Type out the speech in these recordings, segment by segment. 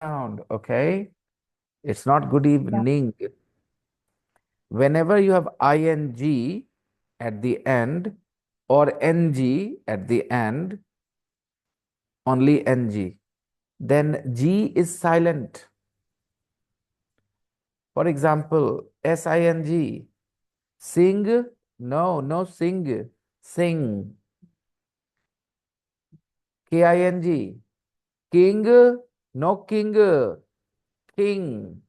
sound, okay? It's not good Yeah. evening. Whenever you have ing at the end or ng at the end, only ng, then g is silent. For example, sing, sing, no sing, sing. King, king, no king, king.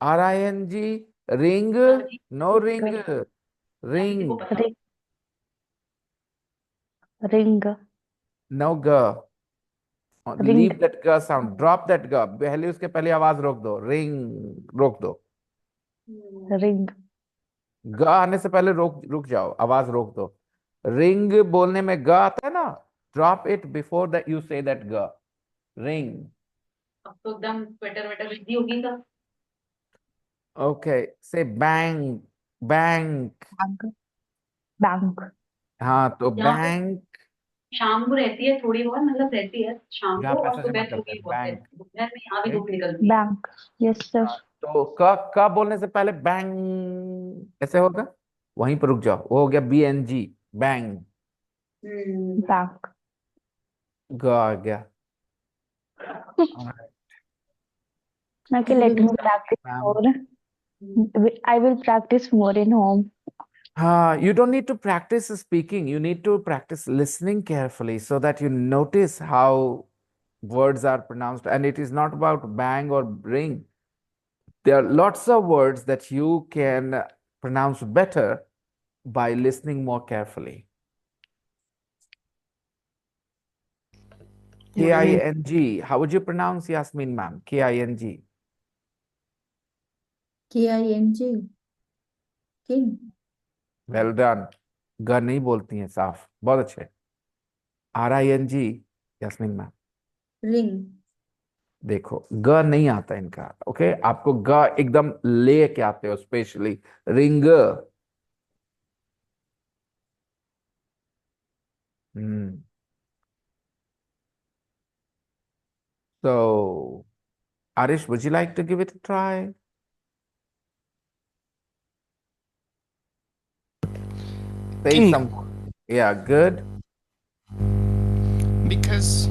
ring, ring, no ring, ring. Ring, ring, No g. ring, Leave that g sound. Drop that g. पहले उसके पहले आवाज रोक दो. Ring रोक दो. ring. ग आने से पहले रुक जाओ. आवाज रोक दो. रिंग बोलने में ग आता है ना. Drop it before that you say that ग. रिंग. अब तो एकदम स्वेटर वेटर विधि होगी सब. ओके से बैंक. बैंक. Bank, bank. हाँ तो यहाँ पे बैंक. शाम को रहती है थोड़ी बहुत, मतलब रहती है शाम यहाँ को, पे और ऐसे से सुबह मत करते थोड़ी हैं. बहुत बैंक. रहती है. दोपहर में यहाँ भी धूप निकलती है. Bank. Yes, sir. हाँ, तो क बोलने से पहले बैंग ऐसे होगा. वहीं पर रुक जाओ. वो हो गया BNG. बैंग. Bank. ग आ गया. Okay, let me practice ma'am. more. I will practice more in home. You don't need to practice speaking. You need to practice listening carefully so that you notice how words are pronounced. And it is not about bang or ring. There are lots of words that you can pronounce better by listening more carefully. King. How would you pronounce Yasmin, ma'am? King. King. King. Well done. ग नहीं बोलती हैं साफ. बहुत अच्छे. RING. Yasmin ma'am. Ring. देखो ग नहीं आता इनका. ओके आपको ग एकदम ले के आते हो specially. Ring. Hmm. So, Arish, would you like to give it a try? Say King, some. Yeah, good. because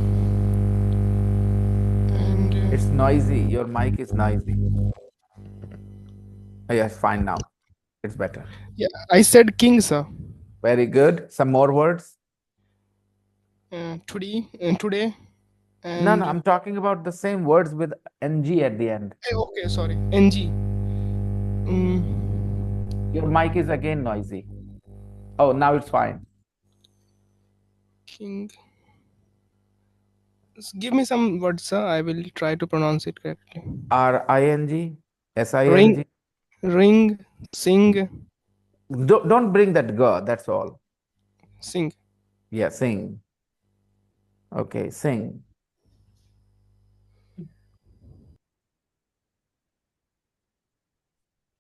and It's noisy. Your mic is noisy. Oh, yes, fine now. It's better. yeah, I said king, sir. Very good. Some more words? Today No, no, and I'm talking about the same words with ng at the end. okay, sorry, ng. Your mic is again noisy. Oh, now it's fine. King. Give me some words, sir. I will try to pronounce it correctly. RING, Ring, SING. ring, sing, Don't bring that g. That's all. sing. Yeah, sing. Okay, sing.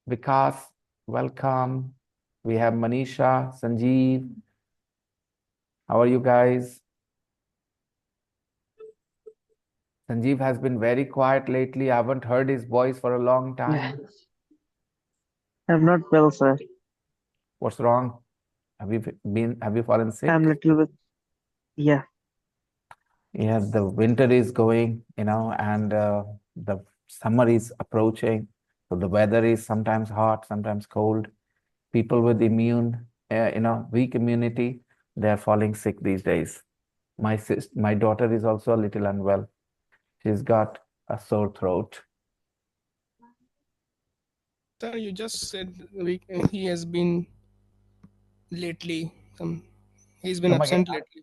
Vikas, welcome. We have Manisha, Sanjeev. How are you guys? Sanjeev has been very quiet lately. I haven't heard his voice for a long time. I'm not well, sir. What's wrong? Have you fallen sick? I'm little bit, yeah. Yeah, the winter is going, and the summer is approaching. So the weather is sometimes hot, sometimes cold. People with weak immunity, they're falling sick these days. My daughter is also a little unwell. She's got a sore throat. Sir, you just said he has been lately. He's been Come again. absent lately.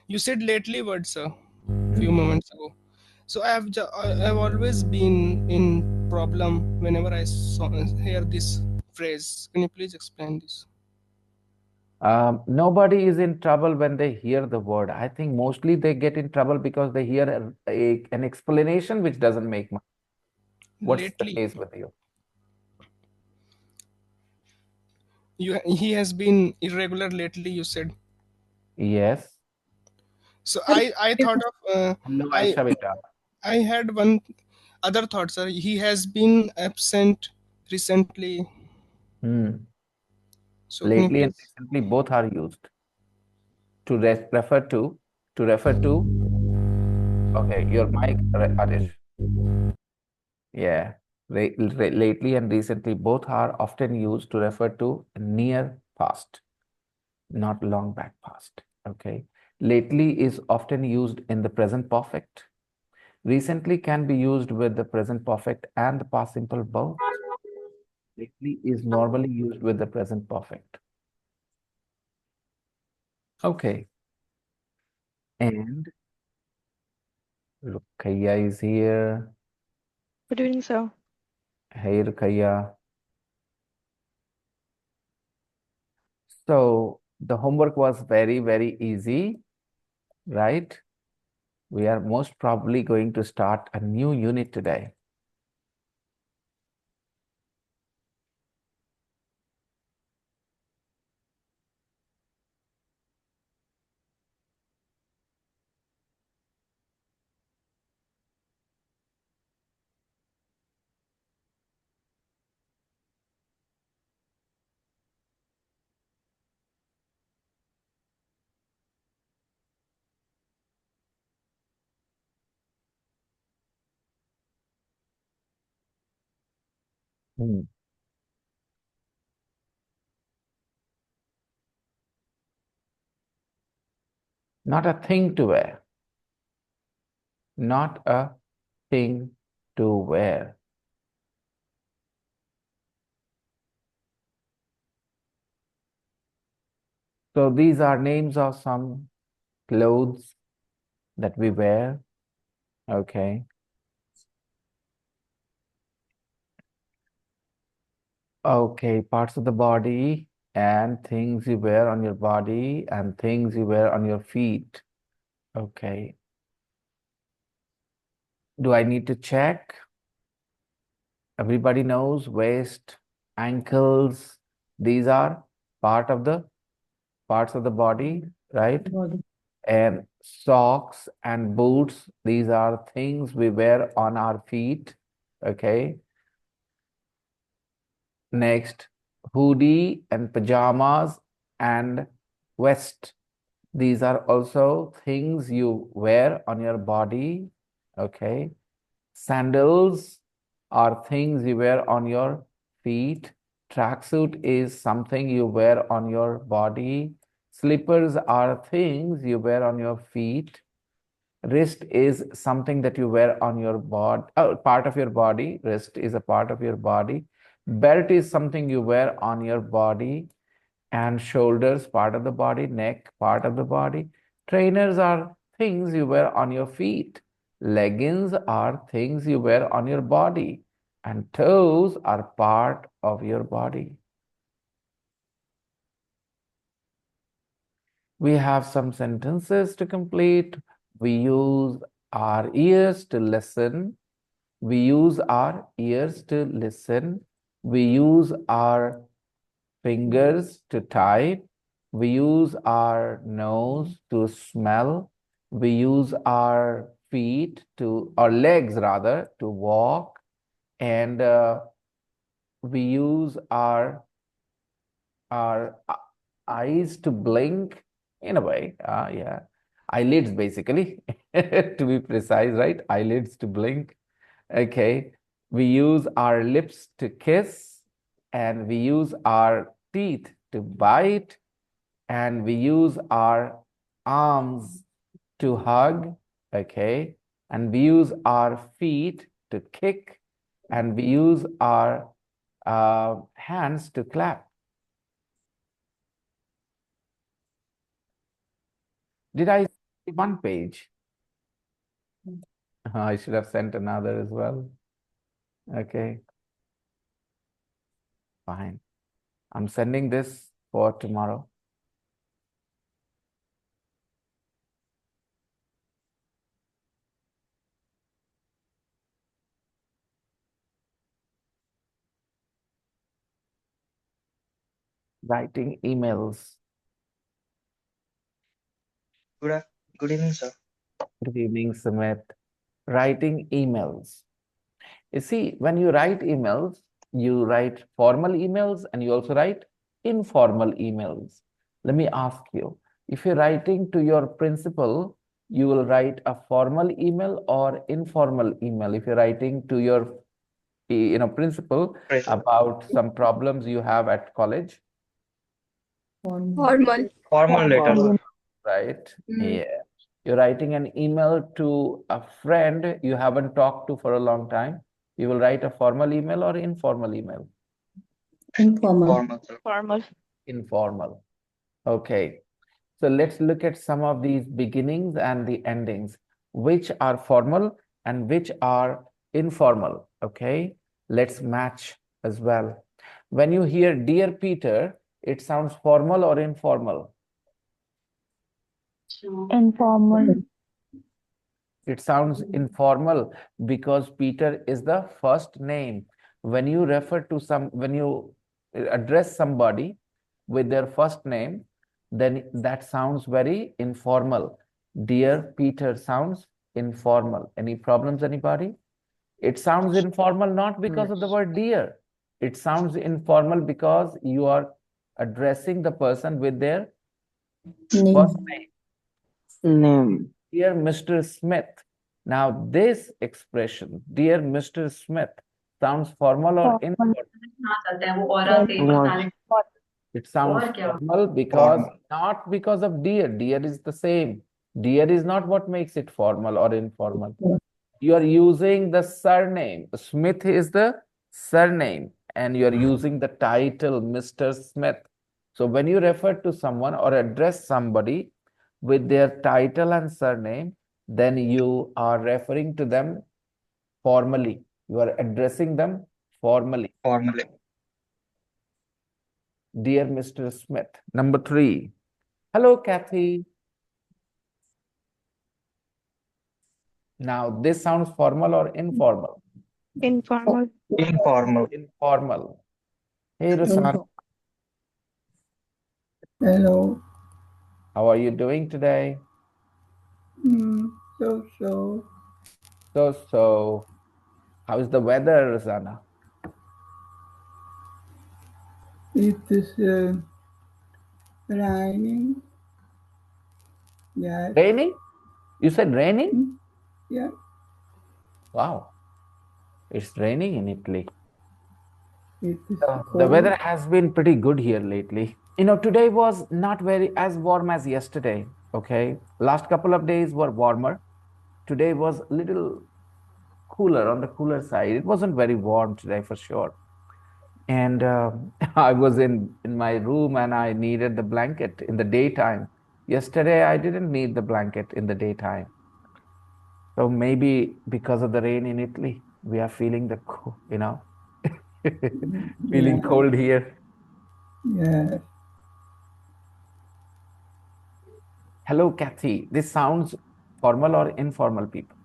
You said lately word, sir, few Hmm. moments ago. So I've always been in problem whenever I hear this phrase. Can you please explain this? Nobody is in trouble when they hear the word. I think mostly they get in trouble because they hear an explanation which doesn't make much. What's the Lately, case with you? he has been irregular lately. You said Yes. So I thought of Hello, I Aisha beta. I had one other thought, sir. He has been absent recently. Hmm. So can you Lately and please? recently, both are used refer to refer to. Okay, your mic, Arish. Yeah. Lately and recently, both are often used to refer to near past, not long back past. Okay. Lately is often used in the present perfect. Recently can be used with the present perfect and the past simple both. Lately is normally used with the present perfect. Okay. And Rukkaya is here. Good evening, sir. Hey, Rukkaya. So the homework was very, very easy, right? We are most probably going to start a new unit today. Hmm. Not a thing to wear. Not a thing to wear. So these are names of some clothes that we wear. Okay. Okay, parts of the body and things you wear on your body and things you wear on your feet. Okay. Do I need to check? Everybody knows waist, ankles, these are part of the parts of the body, right? Body. And socks and boots, these are things we wear on our feet. Okay. Next, hoodie and pajamas and vest. These are also things you wear on your body. Okay. Sandals are things you wear on your feet. Tracksuit is something you wear on your body. Slippers are things you wear on your feet. Wrist is something that you wear on your body, part of your body. Wrist is a part of your body. Belt is something you wear on your body, and shoulders, part of the body, neck, part of the body. Trainers are things you wear on your feet. Leggings are things you wear on your body, and toes are part of your body. We have some sentences to complete. We use our ears to listen. We use our ears to listen. We use our fingers to type. We use our nose to smell. We use our feet to, or legs rather, to walk. And we use our eyes to blink in a way. Yeah. Eyelids, basically, to be precise, right? Eyelids to blink. Okay. We use our lips to kiss, and we use our teeth to bite, and we use our arms to hug. Okay. And we use our feet to kick, and we use our hands to clap. Did I see one page? I should have sent another as well. Okay, fine. I'm sending this for tomorrow. Writing emails. Good Good evening, sir. Good evening, Sumit. Writing emails. You see, when you write emails, you write formal emails and you also write informal emails. Let me ask you, if you're writing to your principal, you will write a formal email or informal email. If you're writing to your principal Right. about some problems you have at college, Formal. Formal letter. right? Mm. Yeah. You're writing an email to a friend you haven't talked to for a long time. You will write a formal email or informal email? Informal. Formal, sir. Formal. Informal. Okay. So let's look at some of these beginnings and the endings, which are formal and which are informal. Okay. Let's match as well. When you hear Dear Peter, it sounds formal or informal? Informal. It sounds informal because Peter is the first name. When you when you address somebody with their first name, then that sounds very informal. Dear Peter sounds informal. Any problems, anybody? It sounds informal not because of the word dear. It sounds informal because you are addressing the person with their first Name. name. Name. Dear Mr. Smith. Now, this expression, dear Mr. Smith, sounds formal or informal? हाँ चलता है वो और से Formal. It sounds और क्या formal because Formal. not because of dear. Dear is the same. Dear is not what makes it formal or informal. You are using the surname. Smith is the surname, and you are using the title Mr. Smith. So when you refer to someone or address somebody with their title and surname, then you are referring to them formally. You are addressing them formally. Formally. Dear Mr. Smith. Number 3. Hello, Kathy. Now, this sounds formal or informal? Informal. Informal. Informal. Hey, Rusan, Hello. how are you doing today? So. So, how's the weather, Rosanna? It is raining. Yes. Raining? You said raining? Yeah. Wow, it's raining in Italy. It is The cold. weather has been pretty good here lately. Today was not very as warm as yesterday. Okay, last couple of days were warmer. Today was a little cooler, on the cooler side. It wasn't very warm today for sure. And I was in my room and I needed the blanket in the daytime. Yesterday, I didn't need the blanket in the daytime. So maybe because of the rain in Italy, we are feeling feeling Yeah. cold here. Yes. Hello, Kathy. This sounds formal or informal, people?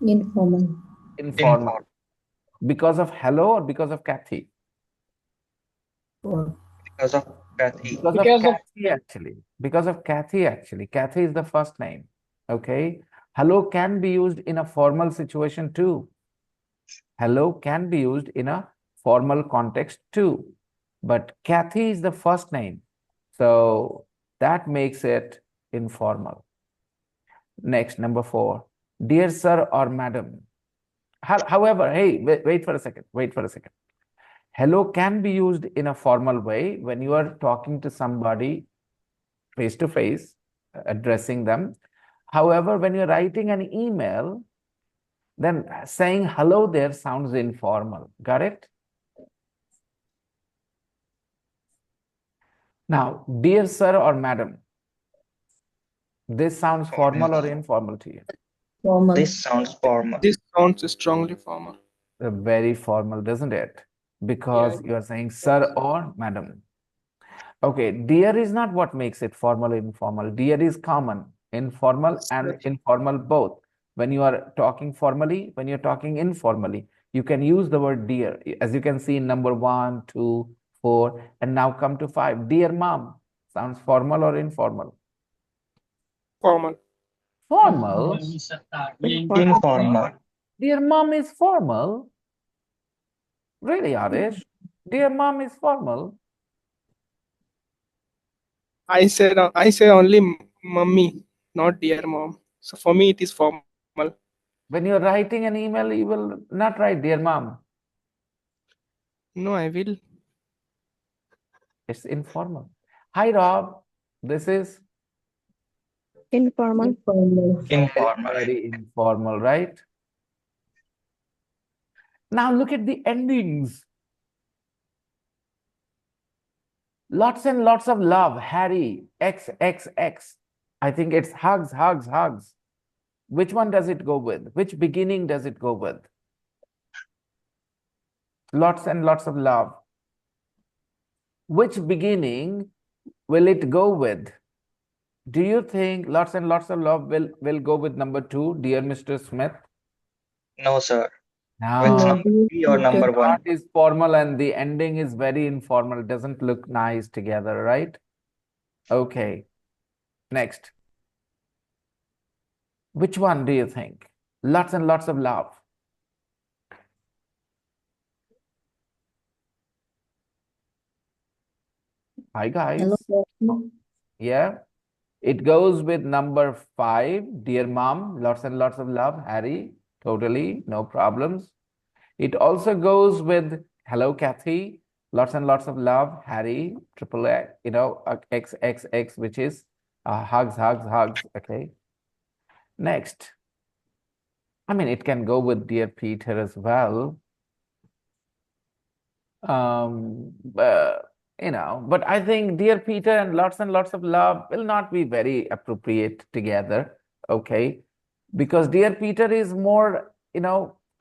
Informal. Informal. Because of hello or because of Kathy? For Because of Kathy. Because of Kathy, actually. Because of Kathy, actually. Kathy is the first name. Okay. Hello can be used in a formal situation too. Hello can be used in a formal context too. But Kathy is the first name. So that makes it informal. Next, number 4. Dear sir or madam. However, hey, wait for a second. Wait for a second. Hello can be used in a formal way when you are talking to somebody face to face, addressing them. However, when you're writing an email, then saying hello there sounds informal. Got it? Now, dear sir or madam, this sounds formal or informal to you? Formal. This sounds formal. This sounds strongly formal. Very formal, doesn't it? Because you are saying sir or madam. Okay, dear is not what makes it formal or informal. Dear is common, informal and informal both. When you are talking formally, when you're talking informally, you can use the word dear. As you can see in number 1, 2, 4, and now come to 5. Dear mom sounds formal or informal? Formal. Formal? Informal. Dear mom is formal? Really, Arish? Dear mom is formal? I say only mummy, not dear mom. So for me, it is formal. When you're writing an email, you will not write dear mom. No, I will. It's informal. Hi, Rob. This is Informal. Informal. Informal. very informal, right? Now look at the endings. Lots and lots of love. Harry, XXX. I think it's hugs, hugs, hugs. Which one does it go with? Which beginning does it go with? Lots and lots of love. Which beginning will it go with? Do you think lots and lots of love will go with number 2, dear Mr. Smith? No, sir. With No, number 3 or number 1. start is formal and the ending is very informal. It doesn't look nice together, right? Okay. Next. Which one do you think? Lots and lots of love. Hi, guys. Hello, Krishna. Yeah. It goes with number 5, dear mom, lots and lots of love. Harry, totally, no problems. It also goes with hello, Kathy, lots and lots of love. Harry, triple A, XXX, which is hugs, hugs, hugs. Okay. Next. I mean, it can go with dear Peter as well. But I think dear Peter and lots of love will not be very appropriate together. Okay. Because dear Peter is more,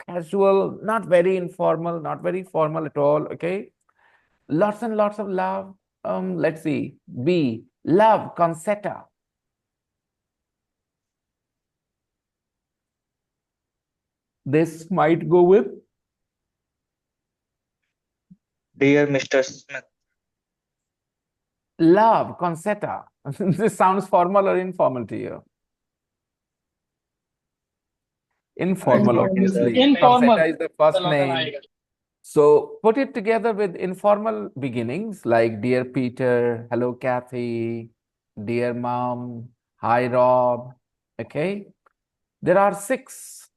casual, not very informal, not very formal at all. Okay. Lots and lots of love. Let's see. B, love, concetta. This might go with Dear Mr. Smith. love, concetta. This sounds formal or informal to you? Informal, obviously. Concetta is the first name. So put it together with informal beginnings like dear Peter, hello Kathy, dear mom, hi Rob. Okay. There are 6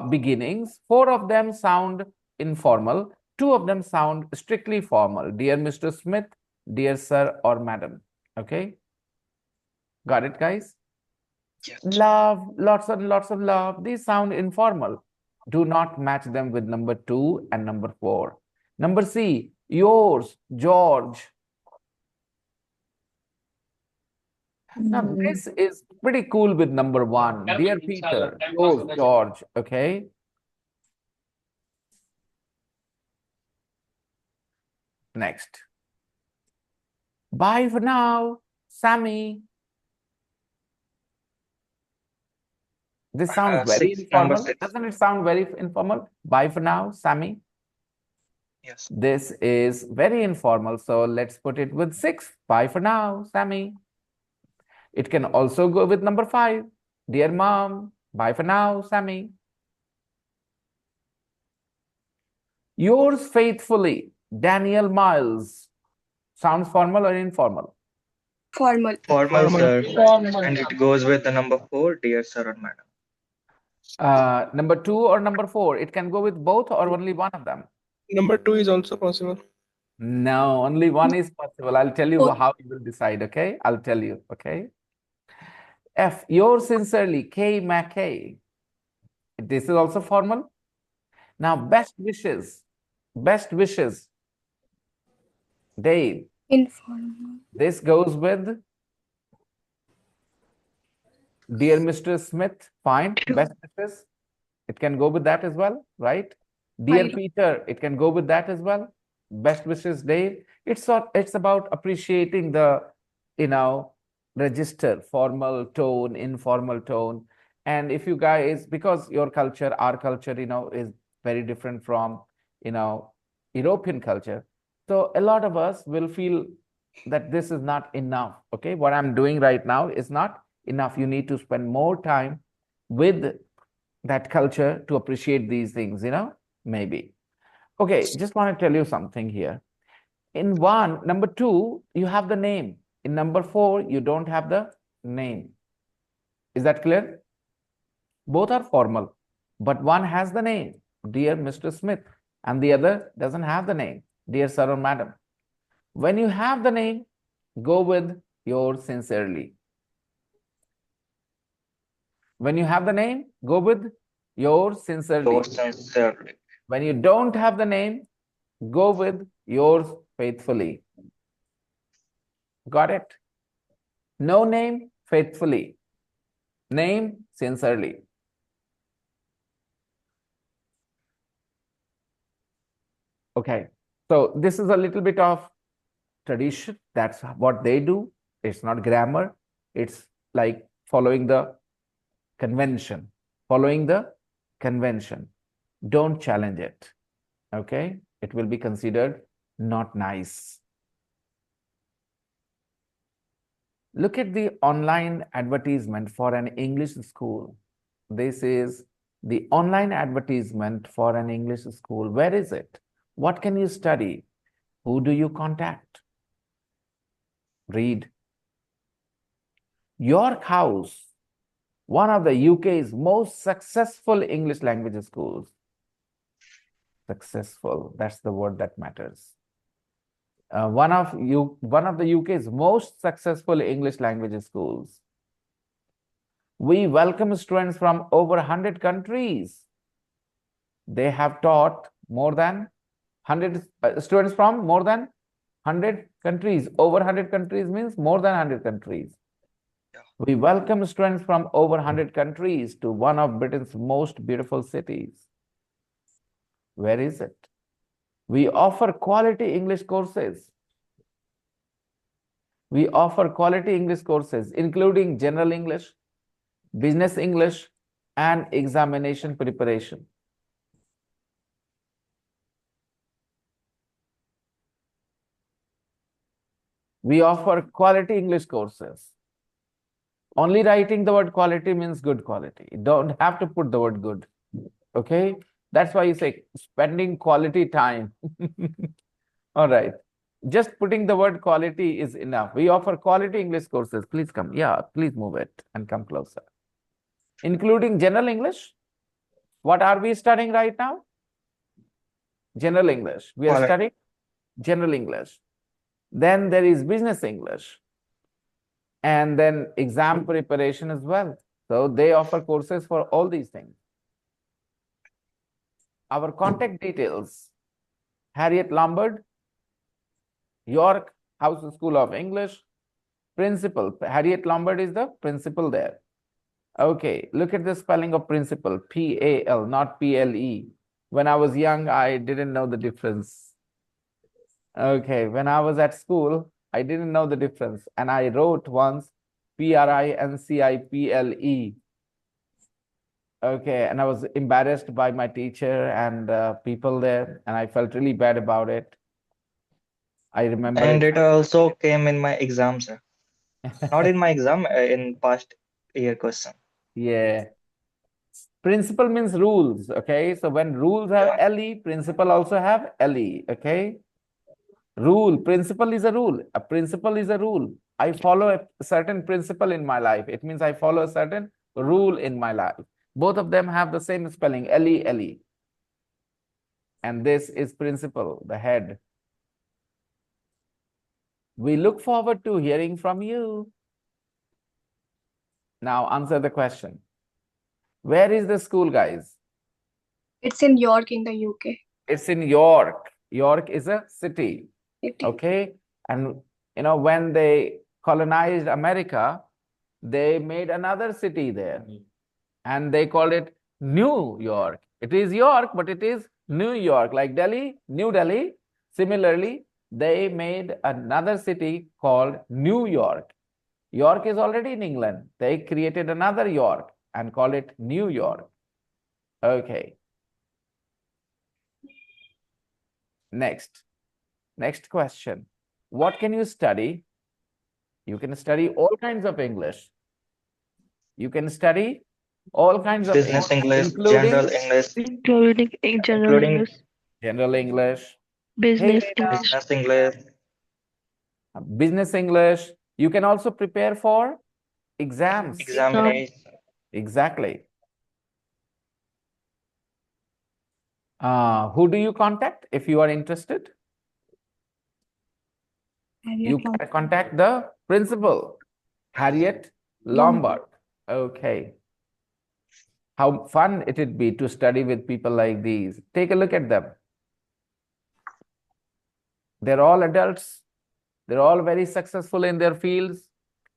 beginnings. 4 of them sound informal. 2 of them sound strictly formal. Dear Mr. Smith, dear sir or madam. Okay. Got it, guys? Yes. Love, lots and lots of love. These sound informal. Do not match them with number 2 and number 4. Number C, yours, George. Now, this is pretty cool with number 1. Dear Peter, yours, George. Okay. Next. Bye for now, Sammy. This sounds very 6, number informal. 6. Doesn't it sound very informal? Bye for now, Sammy. Yes. This is very informal. So let's put it with 6. Bye for now, Sammy. It can also go with number 5. Dear mom, bye for now, Sammy. Yours faithfully, Daniel Miles. Sounds formal or informal? Formal. Formal, sir. And it goes with the number 4, dear sir or madam. Number 2 or number 4? It can go with both or only one of them? Number 2 is also possible. No, only one is possible. I'll tell you how you will decide, okay? I'll tell you, okay? F, yours sincerely, K. Mackay. This is also formal. Now, best wishes. Best wishes. Dave. Informal. This goes with dear Mr. Smith. Fine. Best wishes. It can go with that as well, right? Dear Peter, it can go with that as well. Best wishes, Dave. It's about appreciating the, register, formal tone, informal tone. And if you guys, because your culture, our culture, is very different from, European culture. So a lot of us will feel that this is not enough. Okay. What I'm doing right now is not enough. You need to spend more time with that culture to appreciate these things, maybe. Okay, just want to tell you something here. In number 2, you have the name. In number 4, you don't have the name. Is that clear? Both are formal, but one has the name, dear Mr. Smith, and the other doesn't have the name, dear sir or madam. When you have the name, go with yours sincerely. When you have the name, go with yours sincerely. Yours sincerely. When you don't have the name, go with yours faithfully. Got it? No name, faithfully. Name, sincerely. Okay, so this is a little bit of tradition. That's what they do. It's not grammar. It's like following the convention. Following the convention. Don't challenge it. Okay, it will be considered not nice. Look at the online advertisement for an English school. This is the online advertisement for an English school. Where is it? What can you study? Who do you contact? Read. York House, one of the UK's most successful English language schools. Successful, that's the word that matters. One of the UK's most successful English language schools. We welcome students from over 100 countries. They have taught more than 100 students from more than 100 countries. Over 100 countries means more than 100 countries. Yeah. We welcome students from over 100 countries to one of Britain's most beautiful cities. Where is it? We offer quality English courses. We offer quality English courses, including general English, business English, and examination preparation. We offer quality English courses. Only writing the word quality means good quality. You don't have to put the word good. Okay? That's why you say spending quality time. All right. Just putting the word quality is enough. We offer quality English courses. Please come. Yeah, please move it and come closer. Including general English. What are we studying right now? General English. We are studying general English. Then there is business English. And then exam preparation as well. So they offer courses for all these things. Our contact details. Harriet Lombard, York House School of English. Principal. Harriet Lombard is the principal there. Okay, look at the spelling of principal. P-A-L, not P-L-E. When I was young, I didn't know the difference. Okay, when I was at school, I didn't know the difference. And I wrote once P-R-I-N-C-I-P-L-E. Okay, and I was embarrassed by my teacher and people there, and I felt really bad about it. I remember And it. it also came in my exam, sir. Not in my exam, in past year question. Yeah. Principle means rules, okay? So when rules have LE, principle also have LE, okay? Rule, principle is a rule. A principle is a rule. I follow a certain principle in my life. It means I follow a certain rule in my life. Both of them have the same spelling, LE, LE. And this is principle, the head. We look forward to hearing from you. Now answer the question. Where is the school, guys? It's in York in the UK. It's in York. York is a city. City. Okay. And when they colonized America, they made another city there. And they called it New York. It is York, but it is New York. Like Delhi, New Delhi. Similarly, they made another city called New York. York is already in England. They created another York and called it New York. Okay. Next question. What can you study? You can study all kinds of English. You can study all kinds of Business English, including general English, Including in general including English, general English. Hey, business Veena, English. business English. business English. You can also prepare for exams. Examination. Exactly. Who do you contact if you are interested? You contact the principal, Harriet Lombard. Okay. How fun it would be to study with people like these. Take a look at them. They're all adults. They're all very successful in their fields,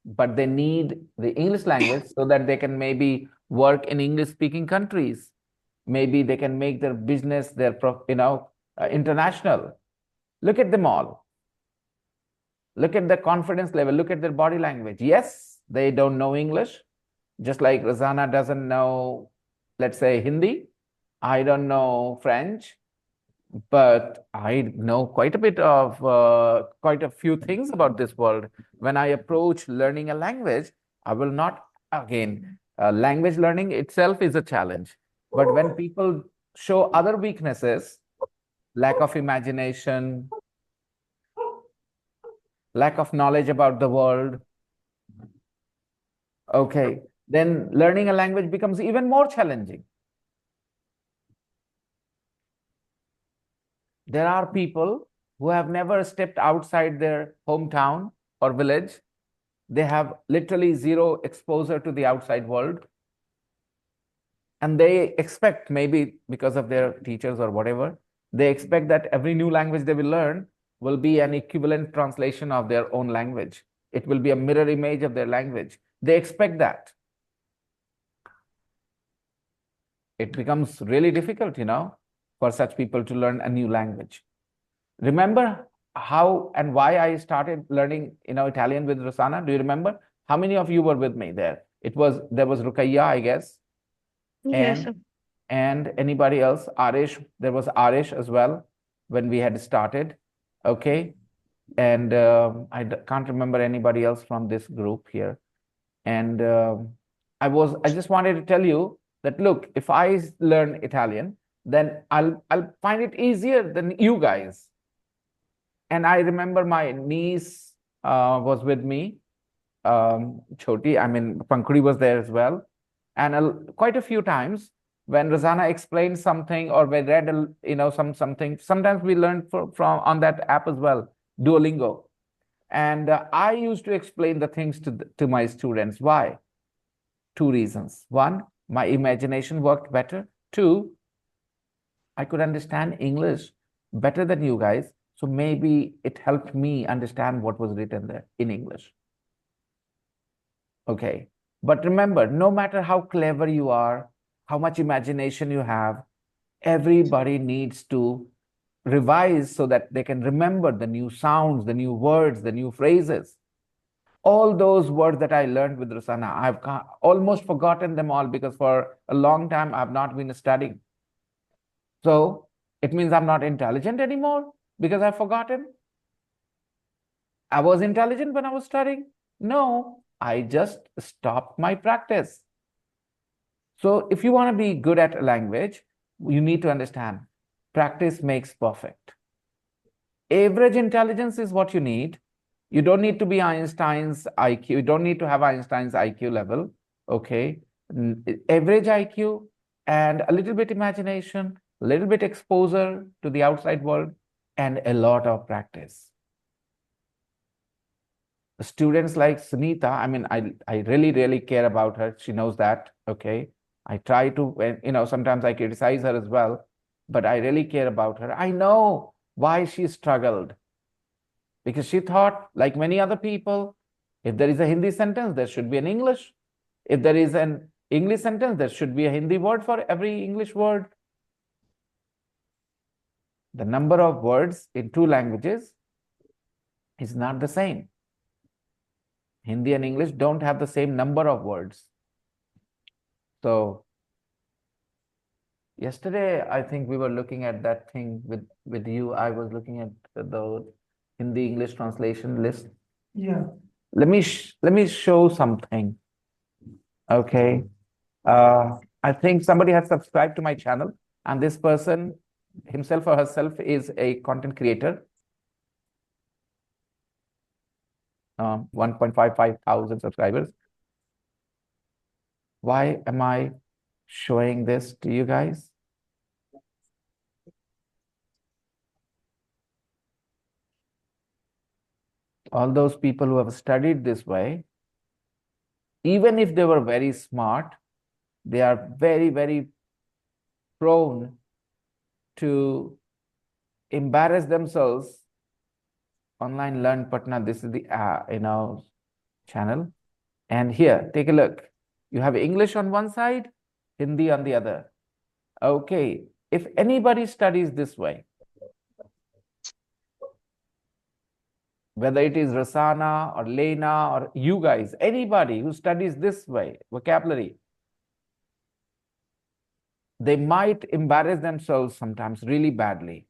but they need the English language so that they can maybe work in English speaking countries. Maybe they can make their business, international. Look at them all. Look at their confidence level. Look at their body language. Yes, they don't know English, just like Rosanna doesn't know, let's say, Hindi. I don't know French, but I know quite a bit of quite a few things about this world. When I approach learning a language, I will not, again, language learning itself is a challenge. But when people show other weaknesses, lack of imagination, lack of knowledge about the world, okay, then learning a language becomes even more challenging. There are people who have never stepped outside their hometown or village. They have literally zero exposure to the outside world. And they expect, maybe because of their teachers or whatever, they expect that every new language they will learn will be an equivalent translation of their own language. It will be a mirror image of their language. They expect that. It becomes really difficult, for such people to learn a new language. Remember how and why I started learning, Italian with Rosanna? Do you remember? How many of you were with me there? There was Rukaiya, I guess, Yes, and anybody else? Arish, there was Arish as well when we had started. Okay, and I can't remember anybody else from this group here. And I just wanted to tell you that, look, if I learn Italian, then I'll find it easier than you guys. And I remember my niece was with me, Choti, Pankudi was there as well. And quite a few times when Rosanna explained something or we read, something, sometimes we learned from on that app as well, Duolingo. And I used to explain the things to my students. Why? Two reasons. One, my imagination worked better. Two, I could understand English better than you guys. So maybe it helped me understand what was written there in English. Okay. But remember, no matter how clever you are, how much imagination you have, everybody needs to revise so that they can remember the new sounds, the new words, the new phrases. All those words that I learned with Rosanna, I've almost forgotten them all because for a long time I've not been studying. So it means I'm not intelligent anymore because I've forgotten. I was intelligent when I was studying. No, I just stopped my practice. So if you want to be good at a language, you need to understand practice makes perfect. Average intelligence is what you need. You don't need to be Einstein's IQ. You don't need to have Einstein's IQ level. Okay. Average IQ and a little bit imagination, a little bit exposure to the outside world, and a lot of practice. Students like Sunita, I really, really care about her. She knows that. Okay. I try to, sometimes I criticize her as well, but I really care about her. I know why she struggled. Because she thought, like many other people, if there is a Hindi sentence, there should be an English. If there is an English sentence, there should be a Hindi word for every English word. The number of words in two languages is not the same. Hindi and English don't have the same number of words. So yesterday, I think we were looking at that thing with you. I was looking at the Hindi English translation list. Yeah. Let me show something. Okay. I think somebody has subscribed to my channel, and this person himself or herself is a content creator. 1.55 thousand subscribers. Why am I showing this to you guys? All those people who have studied this way, even if they were very smart, they are very, very prone to embarrass themselves. Online Learn Patna, this is the channel. And here, take a look. You have English on one side, Hindi on the other. Okay, if anybody studies this way, whether it is Rasana or Lena or you guys, anybody who studies this way, vocabulary, they might embarrass themselves sometimes really badly.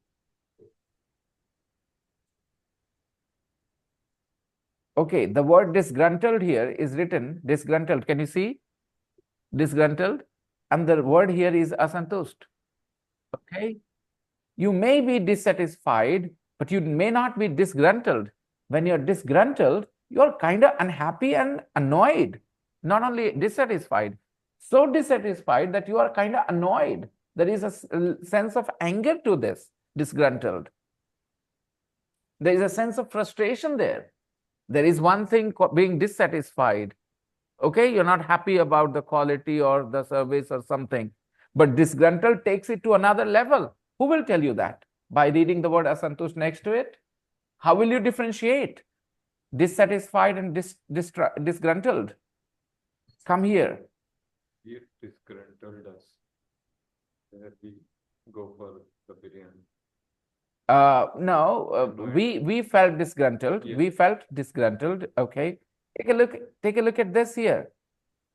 Okay, the word disgruntled here is written disgruntled. Can you see? Disgruntled. And the word here is asantusht. Okay. You may be dissatisfied, but you may not be disgruntled. When you're disgruntled, you're kind of unhappy and annoyed. Not only dissatisfied, so dissatisfied that you are kind of annoyed. There is a sense of anger to this, disgruntled. There is a sense of frustration there. There is one thing being dissatisfied. Okay, you're not happy about the quality or the service or something. But disgruntled takes it to another level. Who will tell you that? By reading the word asantush next to it? How will you differentiate dissatisfied and disgruntled? Come here. If disgruntled us, then we go for the biryani. No, we felt disgruntled. Yes. We felt disgruntled. Okay. Take a look at this here.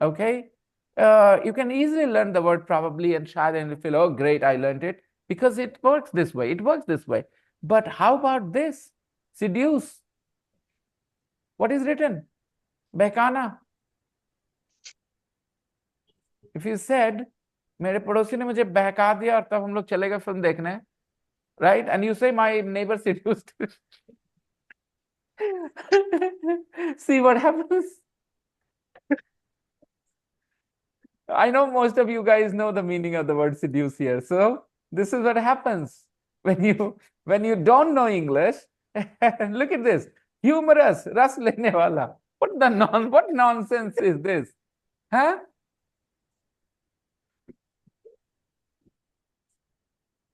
Okay. You can easily learn the word probably and shayad and feel, oh, great, I learned it. Because it works this way. It works this way. But how about this? Seduce. What is written? Behkana. If you said, मेरे पड़ोसी ने मुझे बहका दिया और तब हम लोग चले गए फिल्म देखने, right? And you say my neighbor seduced. See what happens? I know most of you guys know the meaning of the word seduce here. So this is what happens when you don't know English. Look at this. Humorous, ras lene wala. What nonsense is this? Huh?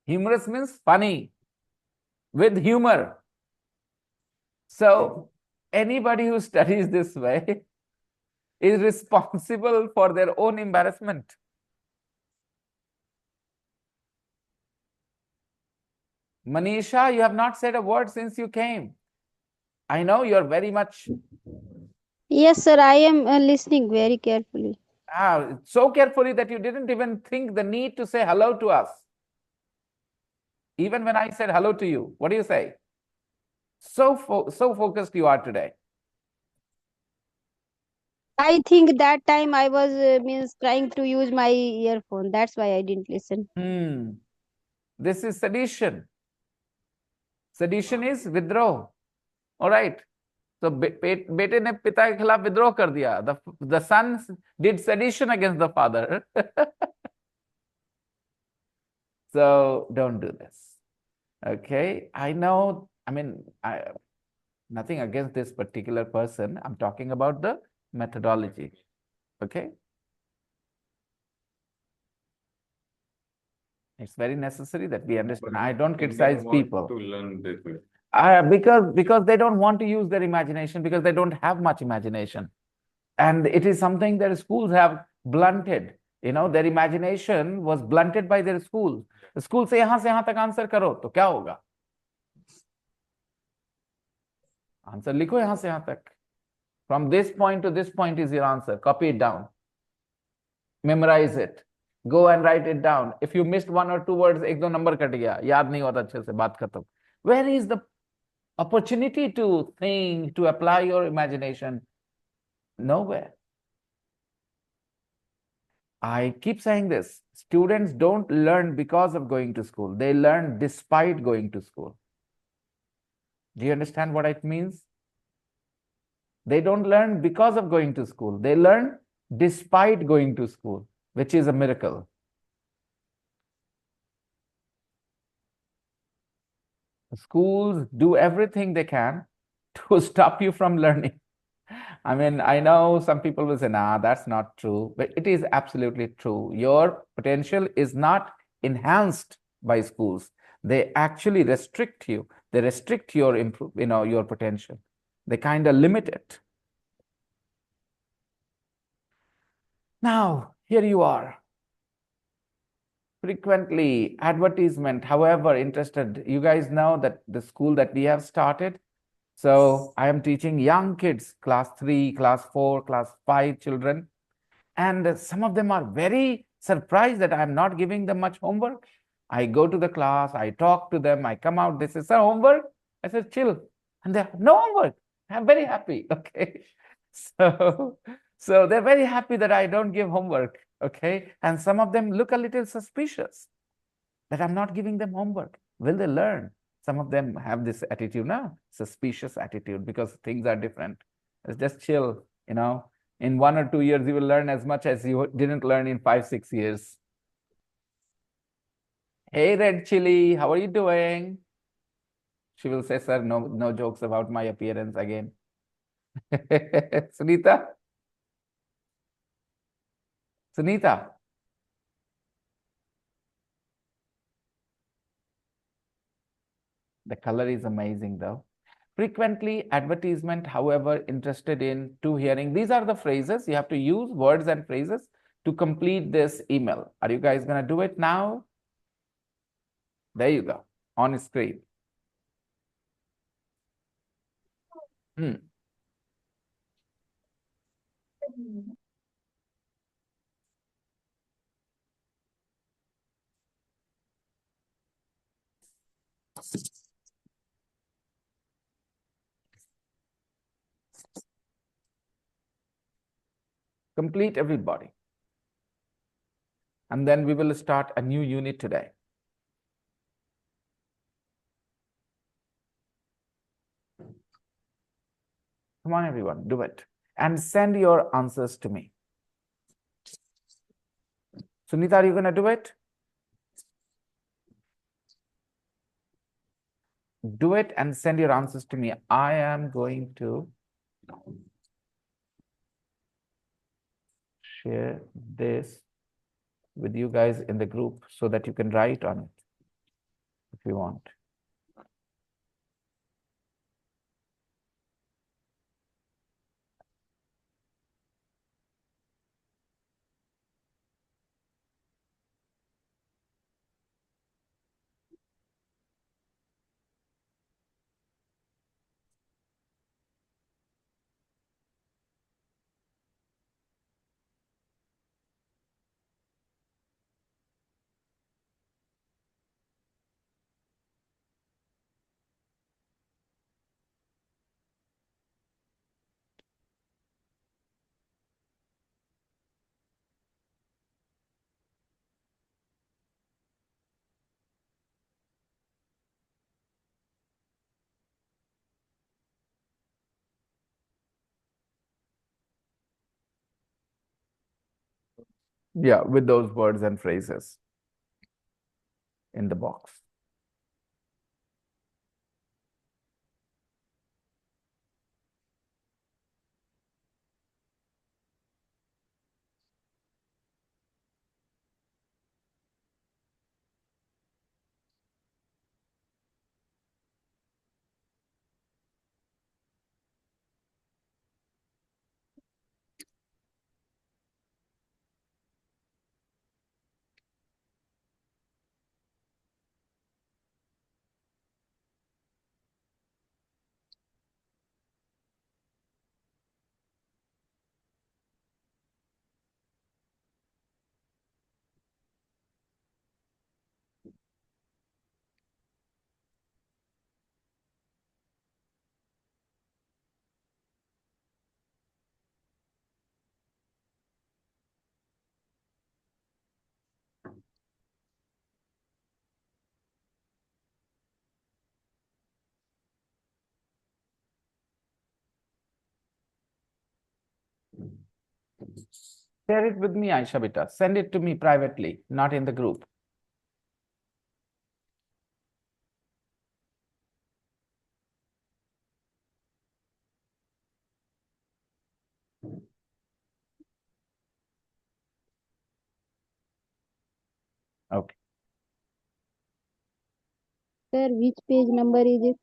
Humorous means funny, with humor. So anybody who studies this way is responsible for their own embarrassment. Manisha, you have not said a word since you came. I know you're very much... Yes, sir, I am listening very carefully. So carefully that you didn't even think the need to say hello to us. Even when I said hello to you, what do you say? So focused you are today. I think that time I was trying to use my earphone. That's why I didn't listen. This is sedition. Sedition is withdraw. All right. So bete ne pita ke khilaf withdraw kar diya. The son did sedition against the father. So don't do this. Okay. I know, I mean, nothing against this particular person. I'm talking about the methodology. Okay. It's very necessary that we understand. I don't criticize people. To learn this way. Because they don't want to use their imagination, because they don't have much imagination. And it is something that schools have blunted. You know, their imagination was blunted by their schools. The school say, yahan se yahan tak answer karo, to kya hoga? Answer likho yahan se yahan tak. From this point to this point is your answer. Copy it down. Memorize it. Go and write it down. If you missed one or two words, ek do number kat gaya. Yaad nahi hota achhe se, baat khatam. Where is the opportunity to think, to apply your imagination? Nowhere. I keep saying this. Students don't learn because of going to school. They learn despite going to school. Do you understand what it means? They don't learn because of going to school. They learn despite going to school, which is a miracle. Schools do everything they can to stop you from learning. I mean, I know some people will say, nah, that's not true, but it is absolutely true. Your potential is not enhanced by schools. They actually restrict you. They restrict your your potential. They kind of limit it. Now, here you are. Frequently, advertisement, however interested. You guys know that the school that we have started. So I am teaching young kids, class 3, class 4, class 5 children. And some of them are very surprised that I'm not giving them much homework. I go to the class, I talk to them, I come out, they say, sir, homework? I said, chill. And they're, no homework. I'm very happy. Okay. So they're very happy that I don't give homework. Okay. And some of them look a little suspicious that I'm not giving them homework. Will they learn? Some of them have this attitude now, suspicious attitude, because things are different. It's just chill, In 1 or 2 years, you will learn as much as you didn't learn in 5, 6 years. Hey, Red Chili, how are you doing? She will say, sir, no jokes about my appearance again. Sunita? Sunita? The color is amazing, though. Frequently, advertisement, however, interested in, to hearing. These are the phrases. You have to use words and phrases to complete this email. Are you guys going to do it now? There you go, on screen. Complete, everybody. And then we will start a new unit today. Come on, everyone, do it. And send your answers to me. Sunita, are you going to do it? Do it and send your answers to me. I am going to share this with you guys in the group so that you can write on it if you want. Yeah, with those words and phrases in the box. Share it with me, Aisha Beta. Send it to me privately, not in the group. Okay. Sir, which page number is it?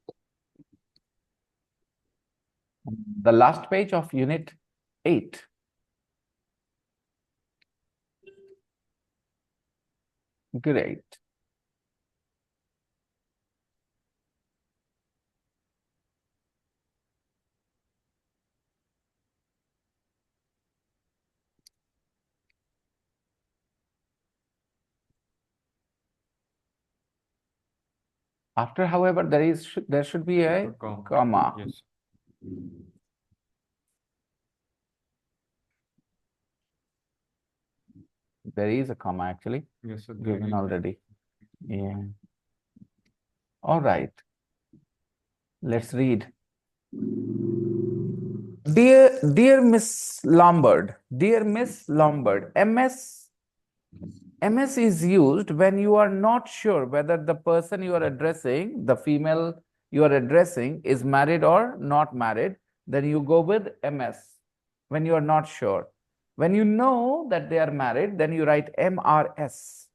The last page of Unit 8. Great. After, however, there should be a comma. Yes. There is a comma actually Yes, sir. There given is. already. Yeah. All right. Let's read. Dear Miss Lombard, dear Miss Lombard, MS is used when you are not sure whether the person you are addressing, the female you are addressing, is married or not married. Then you go with MS when you are not sure. When you know that they are married, then you write MRS.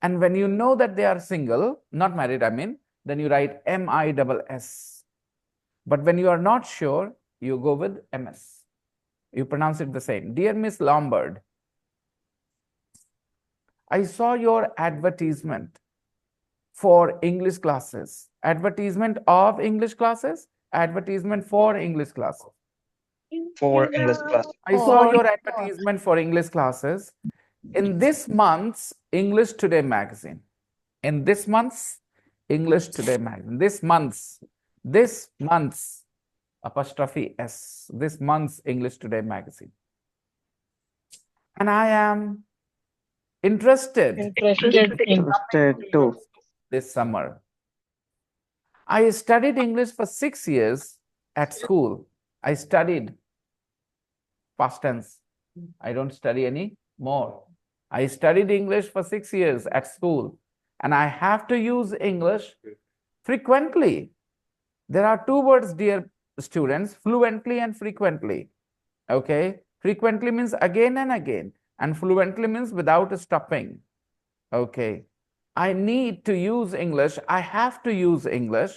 And when you know that they are single, not married, I mean, then you write MISS. But when you are not sure, you go with MS. You pronounce it the same. Dear Miss Lombard, I saw your advertisement for English classes. Advertisement of English classes? Advertisement for English classes. For English classes. I saw your advertisement for English classes in this month's English Today magazine. In this month's English Today magazine. This month's apostrophe S. This month's English Today magazine. And I am interested too. this summer. I studied English for 6 years at school. I studied past tense. I don't study any more. I studied English for 6 years at school, and I have to use English frequently. There are two words, dear students, fluently and frequently. Okay? Frequently means again and again, and fluently means without stopping. Okay? I need to use English. I have to use English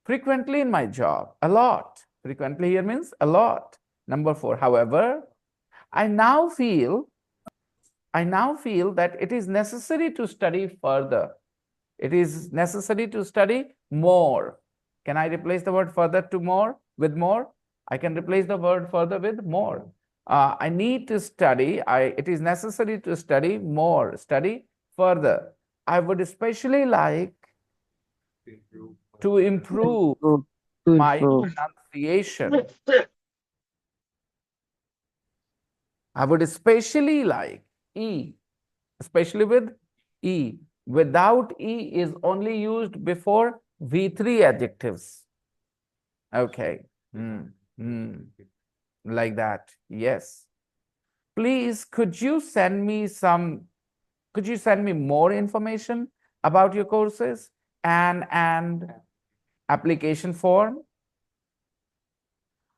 frequently in my job, a lot. Frequently here means a lot. Number 4, however, I now feel that it is necessary to study further. It is necessary to study more. Can I replace the word further to more with more? I can replace the word further with more. I need to study. It is necessary to study more, study further. I would especially like to improve my pronunciation. I would especially like E, especially with E. Without E is only used before V3 adjectives. Okay. Like that. Yes. Please, could you send me more information about your courses and application form?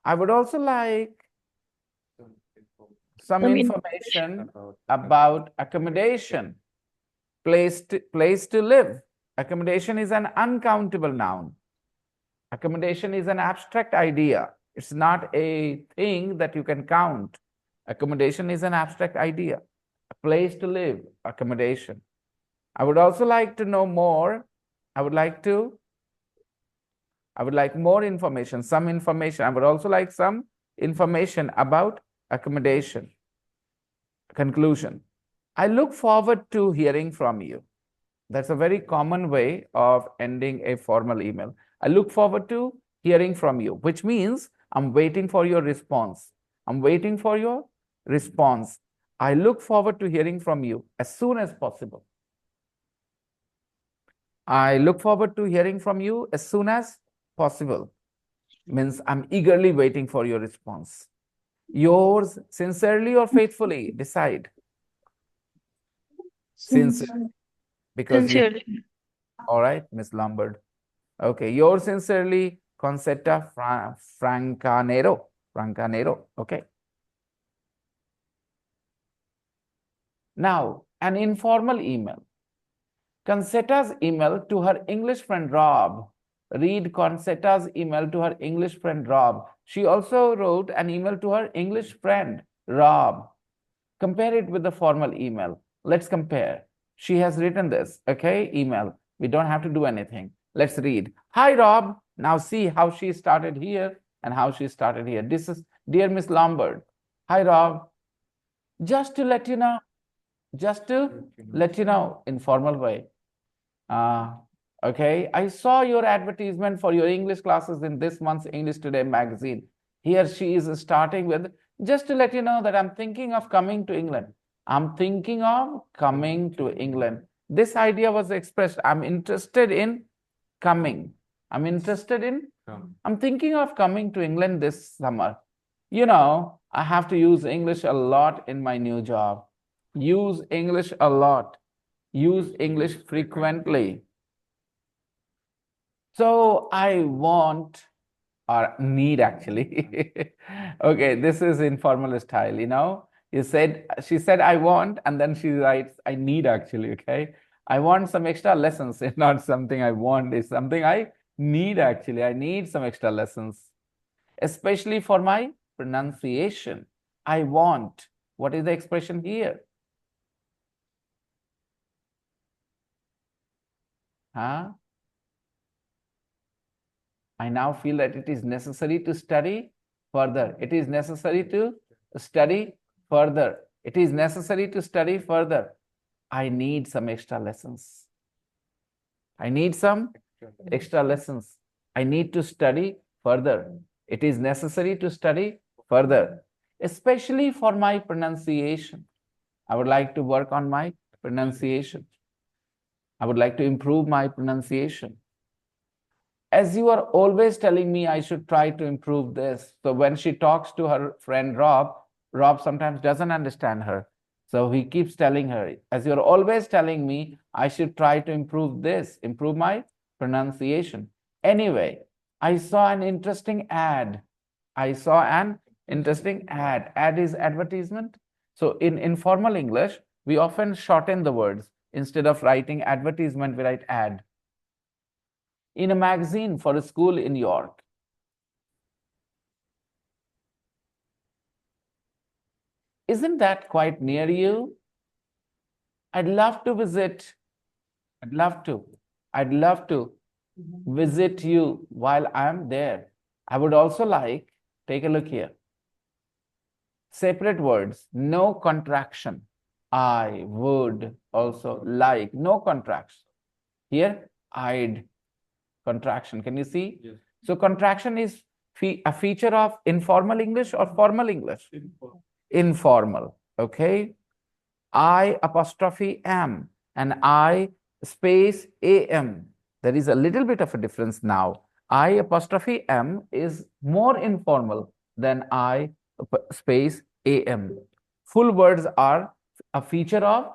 I would also like some information about accommodation, place to live. Accommodation is an uncountable noun. Accommodation is an abstract idea. It's not a thing that you can count. Accommodation is an abstract idea. A place to live, accommodation. I would also like to know more. I would like more information, some information. I would also like some information about accommodation. Conclusion. I look forward to hearing from you. That's a very common way of ending a formal email. I look forward to hearing from you, which means I'm waiting for your response. I'm waiting for your response. I look forward to hearing from you as soon as possible. I look forward to hearing from you as soon as possible. Means I'm eagerly waiting for your response. Yours sincerely or faithfully? Decide. Sincerely. Because you, all right, Miss Lombard. Okay, yours sincerely, Concetta Francanero. Francanero. Okay. Now, an informal email. Concetta's email to her English friend Rob. Read Concetta's email to her English friend Rob. She also wrote an email to her English friend Rob. Compare it with the formal email. Let's compare. She has written this, okay, email. We don't have to do anything. Let's read. Hi, Rob. Now see how she started here and how she started here. This is dear Miss Lombard. Hi, Rob. Just to let you know, informal way. Okay, I saw your advertisement for your English classes in this month's English Today magazine. Here she is starting with, just to let you know that I'm thinking of coming to England. I'm thinking of coming to England. This idea was expressed. I'm interested in coming. I'm interested in, I'm thinking of coming to England this summer. You know, I have to use English a lot in my new job. Use English a lot. Use English frequently. So I want or need actually. Okay, this is informal style, you know. She said, I want, and then she writes, I need actually, okay. I want some extra lessons. It's not something I want, it's something I need actually. I need some extra lessons, especially for my pronunciation. I want. What is the expression here? Huh? I now feel that it is necessary to study further. It is necessary to study further. It is necessary to study further. I need some extra lessons. I need some extra lessons. I need to study further. It is necessary to study further, especially for my pronunciation. I would like to work on my pronunciation. I would like to improve my pronunciation. As you are always telling me I should try to improve this. So when she talks to her friend Rob, Rob sometimes doesn't understand her. So he keeps telling her, as you're always telling me, I should try to improve this, improve my pronunciation. Anyway, I saw an interesting ad. I saw an interesting ad. Ad is advertisement. So in informal English, we often shorten the words. Instead of writing advertisement, we write ad. In a magazine for a school in York. Isn't that quite near you? I'd love to visit. I'd love to visit you while I'm there. I would also like, take a look here. Separate words, no contraction. I would also like, no contraction. Here, I'd. Contraction. Can you see? Yes. So contraction is a feature of informal English or formal English? Informal. Okay. I apostrophe am and I space am. There is a little bit of a difference now. I apostrophe am is more informal than I space am. Full words are a feature of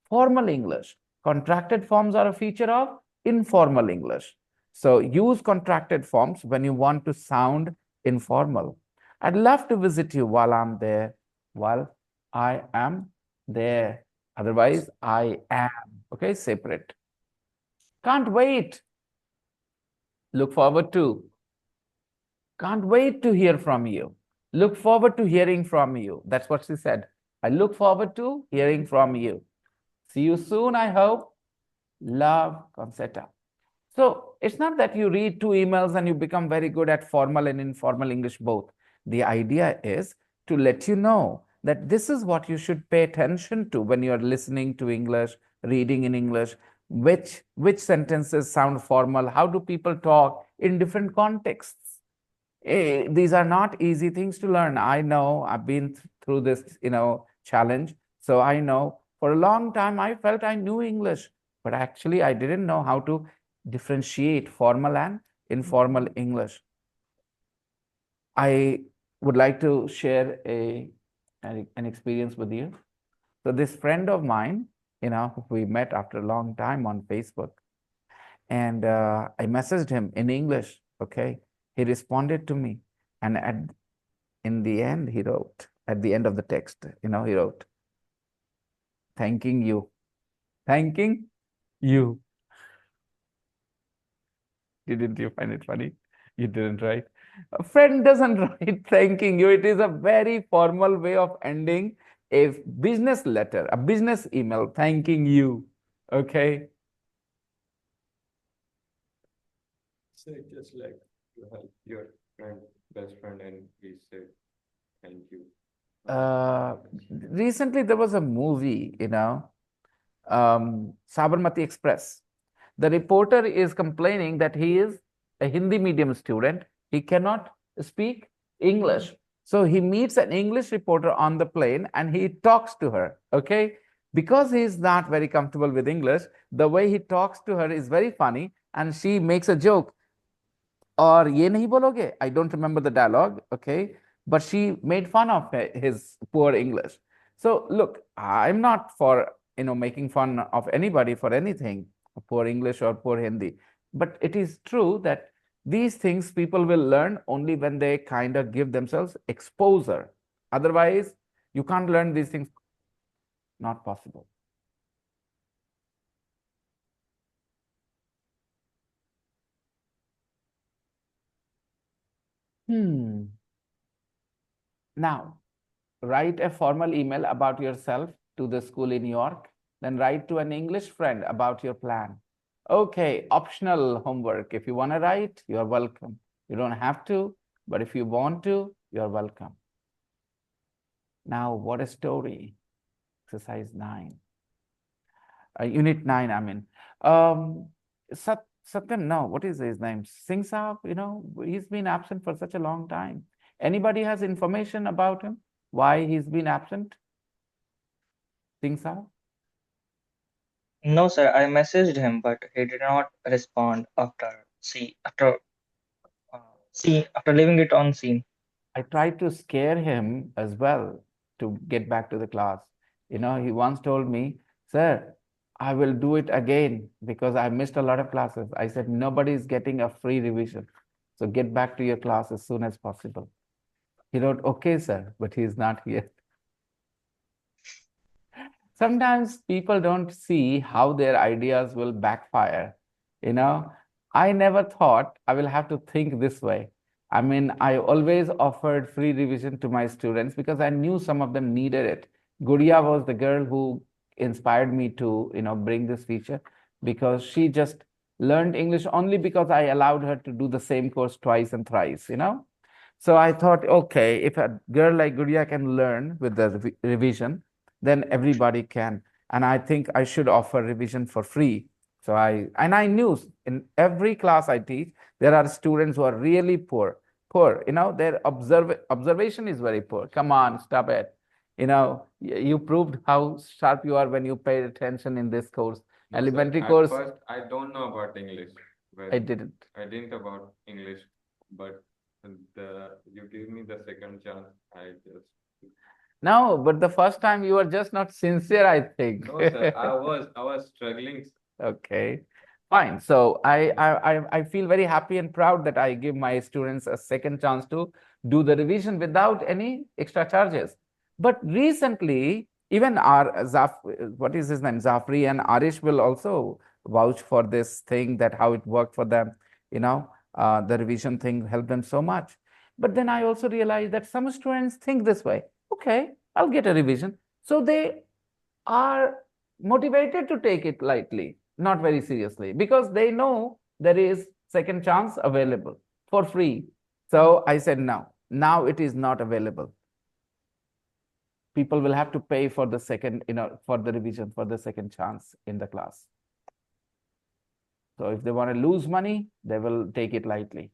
formal English. Contracted forms are a feature of informal English. So use contracted forms when you want to sound informal. I'd love to visit you while I'm there, while I am there. Otherwise, I am. Okay, separate. Can't wait. Look forward to. Can't wait to hear from you. Look forward to hearing from you. That's what she said. I look forward to hearing from you. See you soon, I hope. Love, Concetta. So it's not that you read 2 emails and you become very good at formal and informal English both. The idea is to let you know that this is what you should pay attention to when you're listening to English, reading in English, which sentences sound formal, how do people talk in different contexts. These are not easy things to learn. I know, I've been through this, challenge. So I know for a long time I felt I knew English, but actually I didn't know how to differentiate formal and informal English. I would like to share an experience with you. So this friend of mine, we met after a long time on Facebook, and I messaged him in English. Okay, he responded to me, and in the end, he wrote at the end of the text, he wrote, "Thanking you, thanking you." Didn't you find it funny? You didn't, right? A friend doesn't write thanking you. It is a very formal way of ending a business letter, a business email, thanking you. Okay. So it's just like you help your friend, best friend, and he said thank you. Recently there was a movie, Sabarmati Express. The reporter is complaining that he is a Hindi medium student. He cannot speak English. So he meets an English reporter on the plane and he talks to her. Okay. Because he is not very comfortable with English, the way he talks to her is very funny. And she makes a joke. Or ye nahi bologe? I don't remember the dialogue. Okay. But she made fun of his poor English. So look, I'm not for making fun of anybody for anything, poor English or poor Hindi. But it is true that these things people will learn only when they kind of give themselves exposure. Otherwise, you can't learn these things. Not possible. Now, write a formal email about yourself to the school in York, then write to an English friend about your plan. Okay, optional homework. If you want to write, you're welcome. You don't have to, but if you want to, you're welcome. Now, what a story. Exercise 9. Unit 9, I mean. Satyam, no, what is his name? Singh Saab, he's been absent for such a long time. Anybody has information about him? Why he's been absent? Singh Saab? No, sir. I messaged him, but he did not respond after leaving it on scene. I tried to scare him as well to get back to the class. He once told me, "Sir, I will do it again because I missed a lot of classes." I said, "Nobody is getting a free revision. So get back to your class as soon as possible." He wrote, "Okay, sir," but he is not here. Sometimes people don't see how their ideas will backfire. I never thought I will have to think this way. I mean, I always offered free revision to my students because I knew some of them needed it. Guria was the girl who inspired me to, bring this feature because she just learned English only because I allowed her to do the same course twice and thrice. So I thought, okay, if a girl like Guria can learn with the revision, then everybody can. And I think I should offer revision for free. So I knew in every class I teach, there are students who are really poor. Their observation is very poor. Come on, stop it. You proved how sharp you are when you paid attention in this course. No, Elementary sir, course. at first, I don't know about English. I didn't. I didn't about English, but you give me the second chance. I just No, but the first time you were just not sincere, I think. no, sir. I was struggling. Okay, fine. So I feel very happy and proud that I give my students a second chance to do the revision without any extra charges. But recently, even what is his name? Zafri and Arish will also vouch for this thing, that how it worked for them. The revision thing helped them so much. But then I also realized that some students think this way. Okay, I'll get a revision. So they are motivated to take it lightly, not very seriously, because they know there is second chance available for free. So I said, no, now it is not available. People will have to pay for the second, for the revision, for the second chance in the class. So if they want to lose money, they will take it lightly.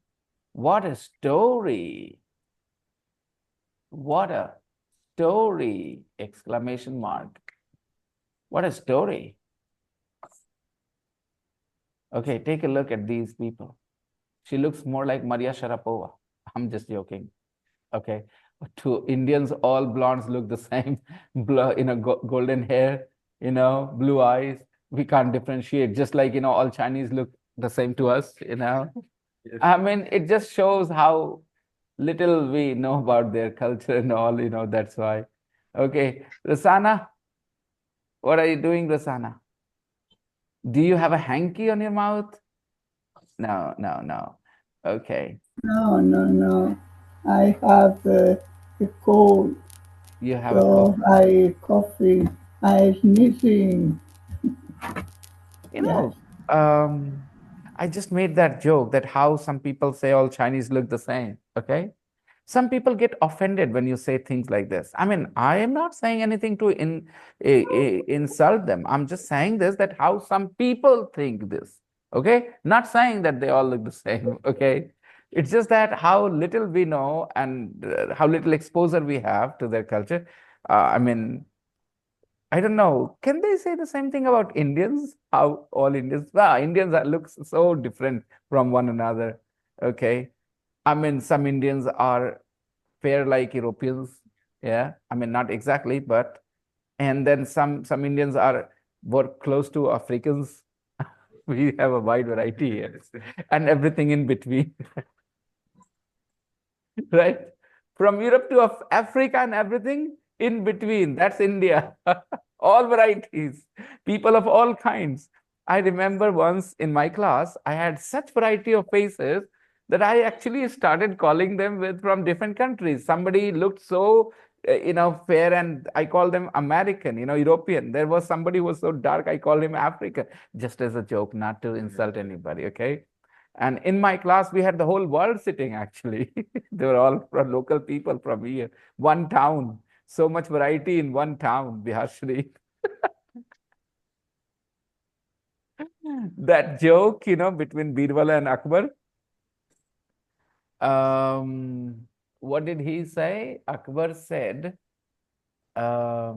What a story! What a story! Exclamation mark. What a story. Okay, take a look at these people. She looks more like Maria Sharapova. I'm just joking. Okay. To Indians, all blondes look the same, golden hair, blue eyes. We can't differentiate, just like, all Chinese look the same to us, Yes. I mean, it just shows how little we know about their culture and all, that's why. Okay, Rasana, what are you doing, Rasana? Do you have a hanky on your mouth? No, no, no. Okay, No, no, no. I have a cold, you have a so cough. I coffee. I sneezing. You Yes. know, I just made that joke that how some people say all Chinese look the same. Okay. Some people get offended when you say things like this. I mean, I am not saying anything to insult them. I'm just saying this, that how some people think this. Okay. Not saying that they all look the same. Okay. It's just that how little we know and how little exposure we have to their culture. I mean, I don't know. Can they say the same thing about Indians? How all Indians, Indians look so different from one another. Okay. I mean, some Indians are fair like Europeans. Yeah. I mean, not exactly, but and then some Indians are more close to Africans. We have a wide variety here. And everything in between. Right? From Europe to Africa and everything in between. That's India. All varieties, people of all kinds. I remember once in my class, I had such variety of faces that I actually started calling them with from different countries. Somebody looked so, fair, and I called them American, European. There was somebody who was so dark, I called him African, just as a joke, not to insult anybody. Okay. And in my class, we had the whole world sitting actually. They were all from local people from here, one town. So much variety in one town, Bihashri. That joke, between Birbal and Akbar. What did he say? Akbar said, Akbar,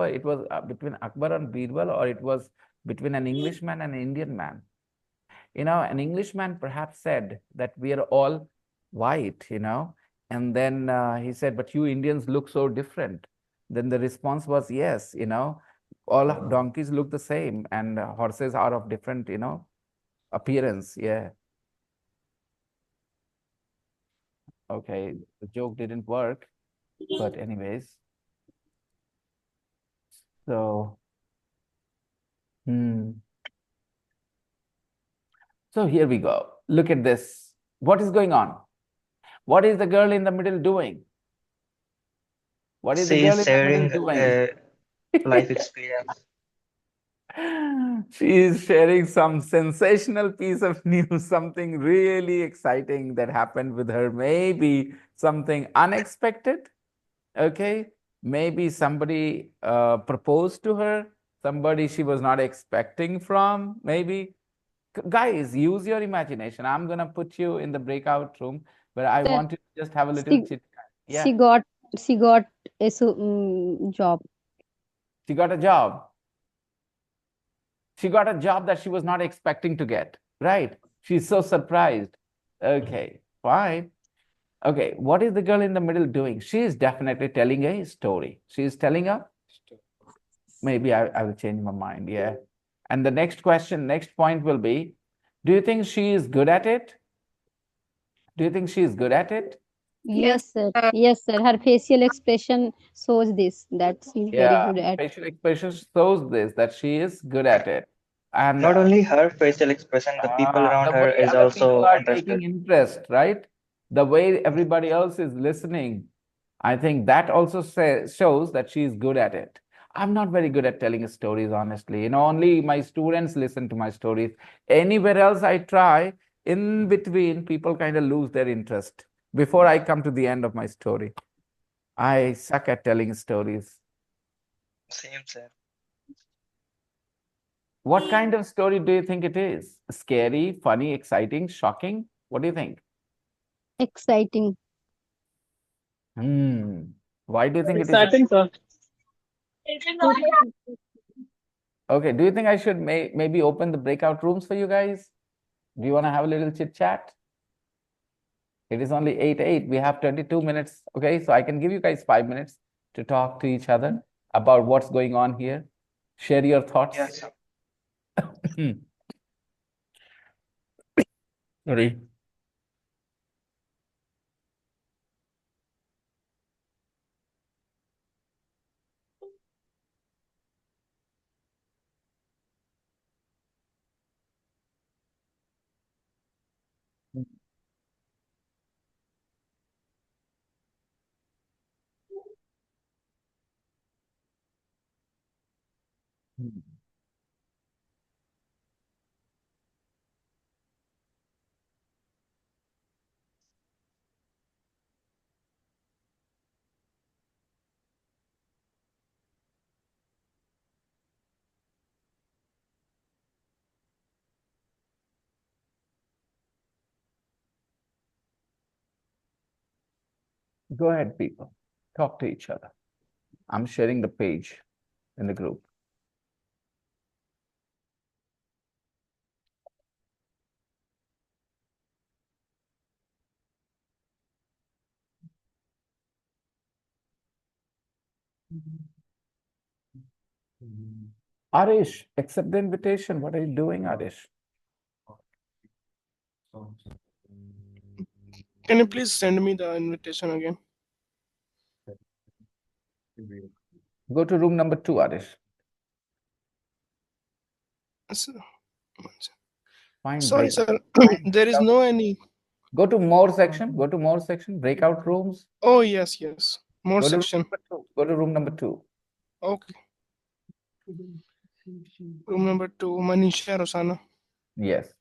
it was between Akbar and Birbal, or it was between an Englishman and an Indian man. An Englishman perhaps said that we are all white, and then he said, but you Indians look so different. Then the response was, yes, all donkeys look the same and horses are of different, appearance. Yeah. Okay. The joke didn't work, but anyways. So, hmm. So here we go. Look at this. What is going on? What is the girl in the middle doing? What is the She girl is in the middle sharing doing? life experience. She is sharing some sensational piece of news, something really exciting that happened with her. Maybe something unexpected. Okay. Maybe somebody proposed to her, somebody she was not expecting from. Maybe. Guys, use your imagination. I'm going to put you in the breakout room where I Sir, want you to just have a little she chit chat. she Yeah. got she got a job. She got a job. She got a job that she was not expecting to get, right? She's so surprised. Okay, fine. Okay, what is the girl in the middle doing? She is definitely telling a story. She is telling a, maybe I will change my mind. Yeah. And the next question, next point will be, do you think she is good at it? Do you think she is good at it? Yes, sir. Yes, sir. Her facial expression shows this that she's very Yeah, good at. facial expression shows this, that she is good at it. And Not only her facial expression, the people around the her way is other people also are interested. taking interest, right? The way everybody else is listening, I think that also shows that she is good at it. I'm not very good at telling stories, honestly. Only my students listen to my stories. Anywhere else I try, in between, people kind of lose their interest before I come to the end of my story. I suck at telling stories. Same, sir. What kind of story do you think it is? Scary, funny, exciting, shocking? What do you think? Exciting. Why do you think it is? Exciting, sir. Okay, do you think I should maybe open the breakout rooms for you guys? Do you want to have a little chit chat? It is only 8:08. We have 22 minutes. Okay, so I can give you guys 5 minutes to talk to each other about what's going on here. Share your thoughts. Yes. Sorry. Go ahead, people. Talk to each other. I'm sharing the page in the group. Arish, accept the invitation. What are you doing, Arish? Can you please send me the invitation again? Go to room number 2, Arish. Find Sorry, breakout. sir. There is no any. Go to more section. Go to more section. Breakout rooms. Oh, yes, yes. More Go to room section. number 2. Go to room number 2. Okay. Room number 2, Manisha Rosana. Yes.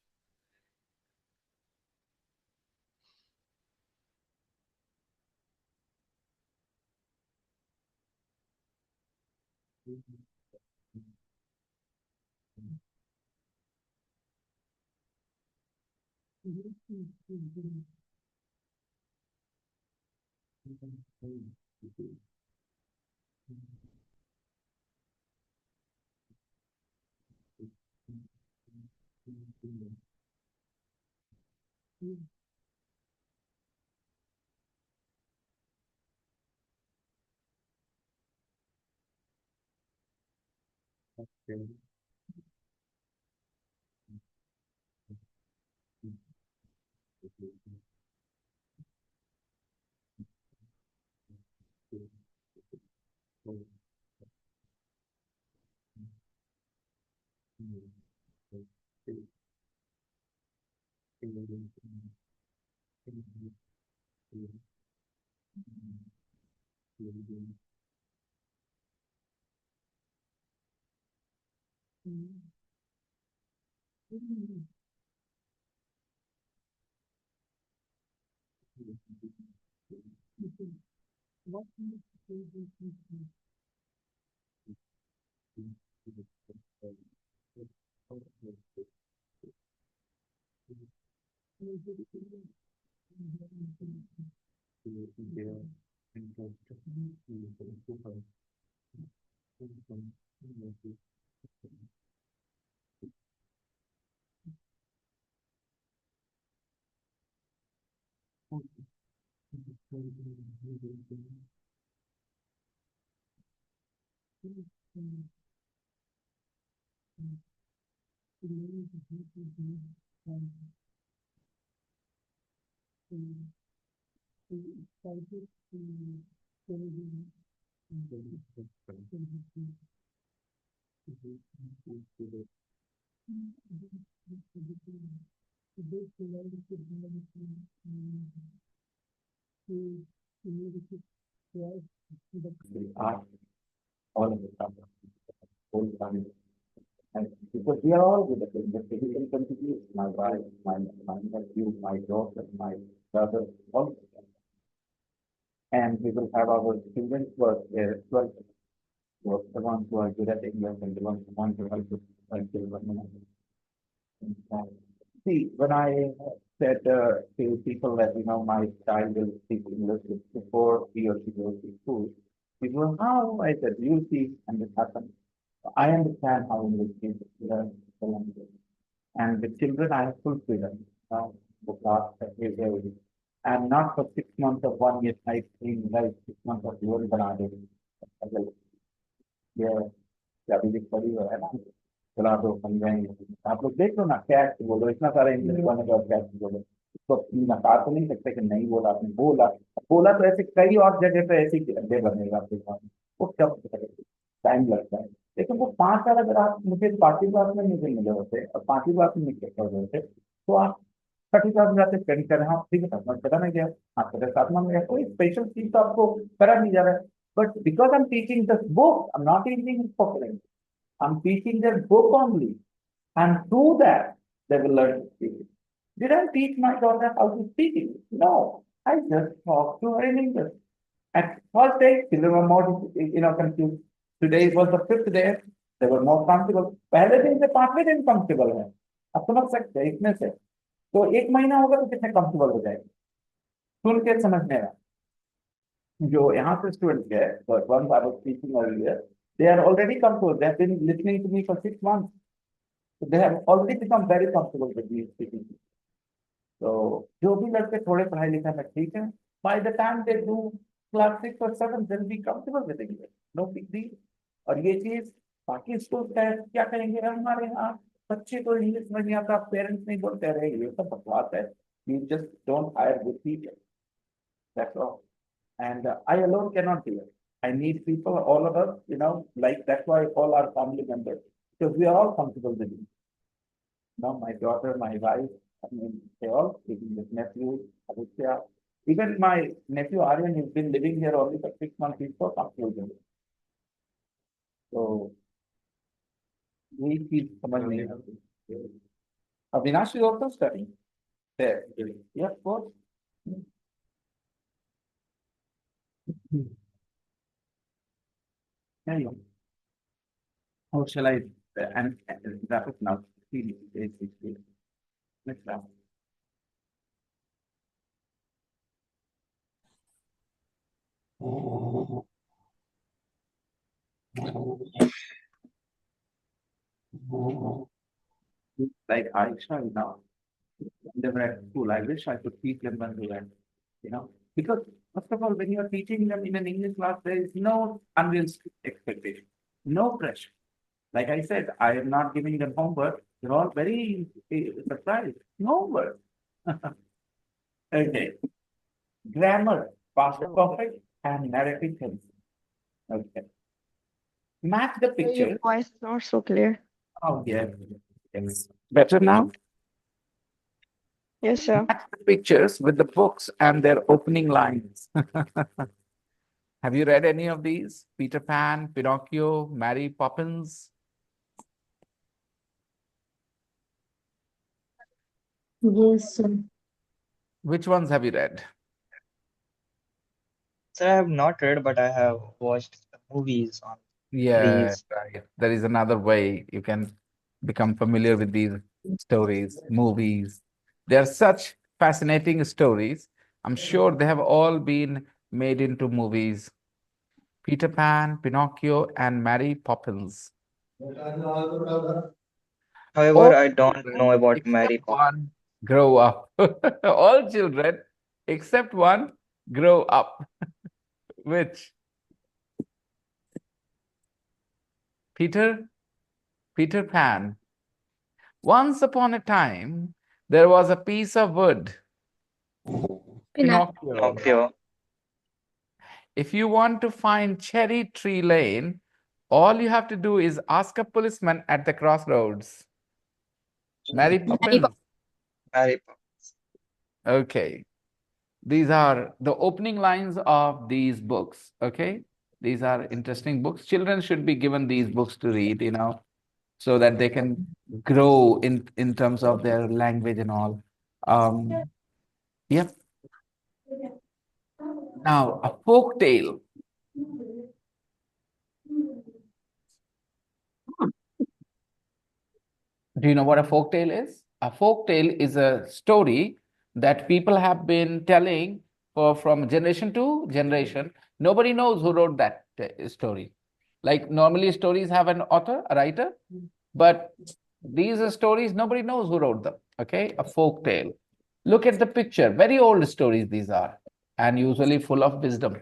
All of the stuff, whole family. And because we are all with the physical contribute, my wife, my nephew, my daughter, my brother, all. And we will have our students work there as well. So the ones who are good at English and the ones who want to help us children. See, when I said to people that, my child will speak English before he or she goes to school, people, how? I said, you see, and it happens. I understand how English kids learn the language. And the children, I have full freedom. The class is every. and not for 6 months or 1 year type thing, like 6 months of जीवन बना दे ये क्या भी दिख पड़ी है ना चला दो समझाएंगे आप लोग देख लो ना क्या बोलो इतना सारा इंग्लिश बोलने का क्या बोलो उसको नकार तो नहीं सकते कि नहीं बोला आपने बोला बोला तो ऐसे कई और जगह पे ऐसे ही अड्डे बनेगा आपके साथ वो कब टाइम लगता है लेकिन वो 5 साल अगर आप मुझे 5वीं क्लास में मुझे मिले होते और 5वीं क्लास में मिले होते तो आप 6वीं क्लास में जाते स्पेंड करें हाँ ठीक है समझ पता नहीं गया हाँ पता साथ में गया कोई स्पेशल चीज तो आपको करा नहीं जा रहा है but because I am teaching this book I am not teaching for I'm teaching their book only. And through that, they will learn to speak. Did I teach my daughter how to speak English? No. I just talked to her in English. At first day, children were more, confused. Today was the 5th day. They were more comfortable. पहले दिन से 5वें दिन comfortable है अब समझ सकते हैं इसमें से तो 1 महीना होगा तो कितने comfortable हो जाएंगे सुन के समझने में जो यहाँ से स्टूडेंट्स गए but once I was teaching earlier they are already comfortable they have been listening to me for 6 months so they have already become very comfortable with me speaking तो जो भी लड़के थोड़े पढ़ाई लिखाई में ठीक है by the time they do class 6 or 7 they'll be comfortable with English no big deal और ये चीज बाकी स्कूल का क्या करेंगे हमारे यहाँ बच्चे को इंग्लिश में नहीं आता पेरेंट्स नहीं बोलते रहे ये सब बकवास है you just don't hire good people that's all and I alone cannot do it. I need people, all of us, like that's why all our family members, because we are all comfortable with it. Now, my daughter, my wife, I mean, they all, even this nephew, Aditya, even my nephew Aryan, he's been living here only for 6 months, he's so comfortable with it. So, we feel समझ Avinash is also studying there. Yeah, of course. There you go. How shall I and wrap it now? Next round. Like Aisha now, they were at school. I wish I could teach them when they were, because first of all, when you are teaching them in an English class, there is no unrealistic expectation, no pressure. Like I said, I am not giving them homework. They're all very surprised. No homework. Okay. Grammar, past perfect, and narrative tense. Okay. Match the picture. Your voice is not so clear. Oh, yeah. Yes. Better now? Yes, sir. Match the pictures with the books and their opening lines. Have you read any of these? Peter Pan, Pinocchio, Mary Poppins? Yes, sir. Which ones have you read? Sir, I have not read, but I have watched movies on Yeah, these. right. There is another way you can become familiar with these stories, movies. They are such fascinating stories. I'm sure they have all been made into movies. Peter Pan, Pinocchio, and Mary Poppins. However, All I don't children know about Mary except Poppins. one grow up. All children except one grow up. Which? Peter Pan. Once upon a time, there was a piece of wood. Pinocchio. Pinocchio. If you want to find Cherry Tree Lane, all you have to do is ask a policeman at the crossroads. Mary Poppins. Mary Poppins. Okay. These are the opening lines of these books. Okay. These are interesting books. Children should be given these books to read, so that they can grow in terms of their language and all. Yep. Now, a folk tale. Do you know what a folk tale is? A folk tale is a story that people have been telling from generation to generation. Nobody knows who wrote that story. Like normally stories have an author, a writer, but these are stories, nobody knows who wrote them. Okay, a folk tale. Look at the picture. Very old stories these are, and usually full of wisdom.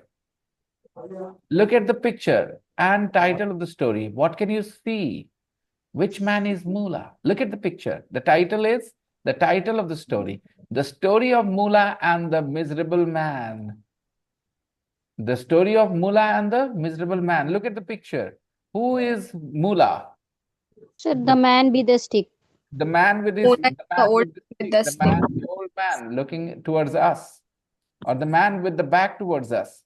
Look at the picture and title of the story. What can you see? Which man is Mula? Look at the picture. The title is the title of the story. The story of Mula and the miserable man. The story of Mula and the miserable man. Look at the picture. Who is Mula? Sir, the man with the stick. The man with his, the man with the stick, the man, the old man looking towards us, or the man with the back towards us.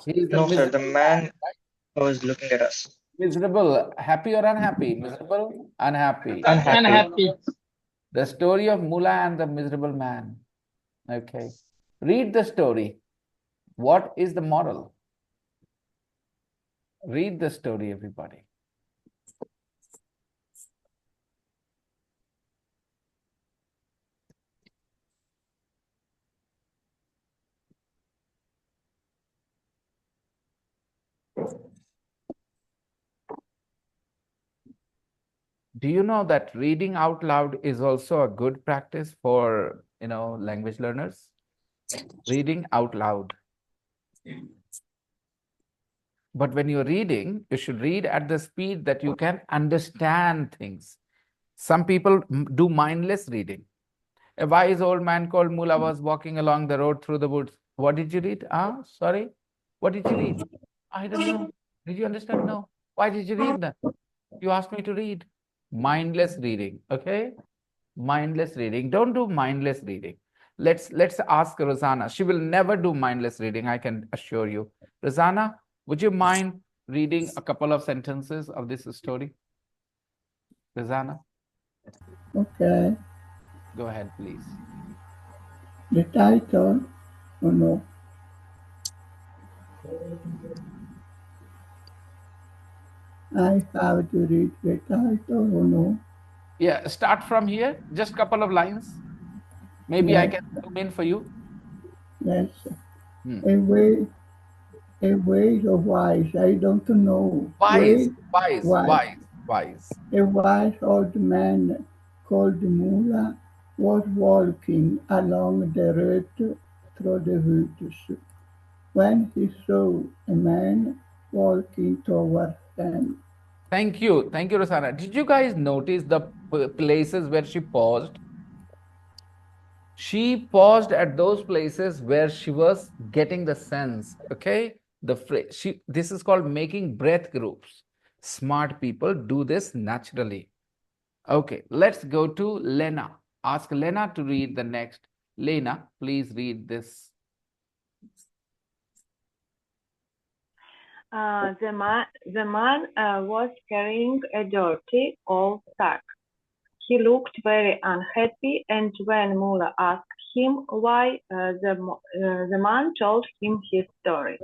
He is the No, sir. The miserable man man, right? was looking at us. Miserable, happy or unhappy? Miserable, unhappy. Unhappy. The story of Mula and the miserable man. Okay. Read the story. What is the moral? Read the story, everybody. Do you know that reading out loud is also a good practice for, language learners? Reading out loud. But when you're reading, you should read at the speed that you can understand things. Some people do mindless reading. A wise old man called Mula was walking along the road through the woods. What did you read? Sorry. What did you read? I don't know. Did you understand? No. Why did you read that? You asked me to read. Mindless reading. Okay? Mindless reading. Don't do mindless reading. Let's ask Rosanna. She will never do mindless reading, I can assure you. Rosanna, would you mind reading a couple of sentences of this story? Rosanna, Okay. go ahead, please. The title, oh no. I have to read the title, oh no. Yeah, start from here, just a couple of lines. Maybe I can zoom in for you. Yes. A way of wise, I don't know. Wise. A wise old man called Mula was walking along the road through the woods when he saw a man walking toward him. Thank you, Rosanna. Did you guys notice the places where she paused? She paused at those places where she was getting the sense. Okay, this is called making breath groups. Smart people do this naturally. Okay, let's go to Lena. Ask Lena to read the next. Lena, please read this. The man was carrying a dirty old sack. He looked very unhappy, and when Mula asked him why, the man told him his story.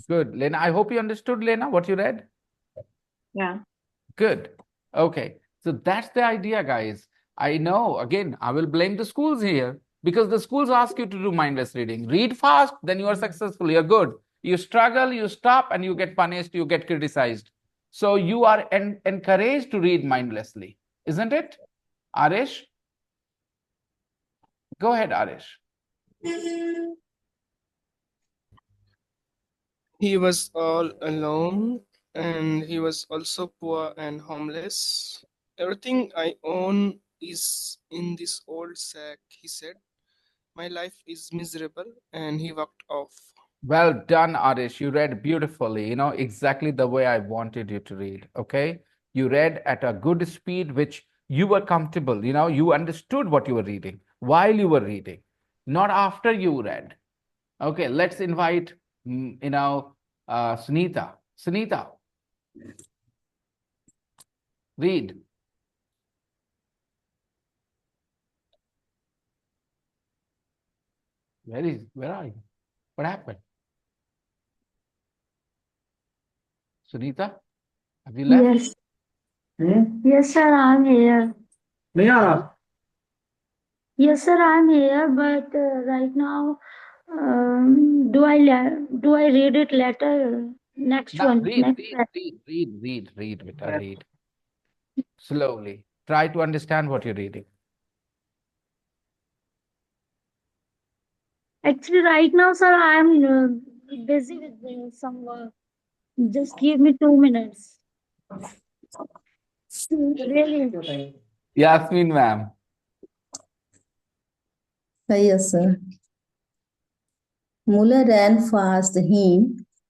Good, Lena. I hope you understood, Lena, what you read. Yeah. Good. Okay. So that's the idea, guys. I know, again, I will blame the schools here because the schools ask you to do mindless reading. Read fast, then you are successful. You're good. You struggle, you stop, and you get punished, you get criticized. So you are encouraged to read mindlessly, isn't it? Arish? Go ahead, Arish. He was all alone, and he was also poor and homeless. Everything I own is in this old sack, he said. My life is miserable, and he walked off. Well done, Arish. You read beautifully, exactly the way I wanted you to read. Okay. You read at a good speed, which you were comfortable. You understood what you were reading while you were reading, not after you read. Okay. Let's invite, Sunita. Sunita, read. Where are you? What happened? Sunita, have you left? Yes. Yes, sir, I'm here. Yes, sir, I'm here, but right now, do I read it later? Next Now, one, read, next. Vita, read. Slowly. Try to understand what you're reading. Actually, right now, sir, I am busy with some work. Just give me 2 minutes. Really? Yasmin, ma'am. Yes, sir. Muller ran fast. He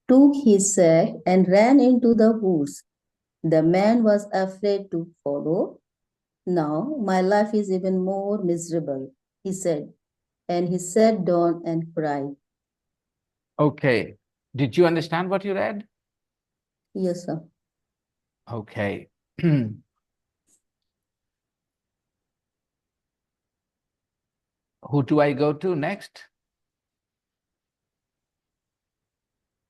took his sack and ran into the woods. The man was afraid to follow. Now my life is even more miserable, he said, and he sat down and cried. Okay. Did you understand what you read? Yes, sir. Okay. Who do I go to next?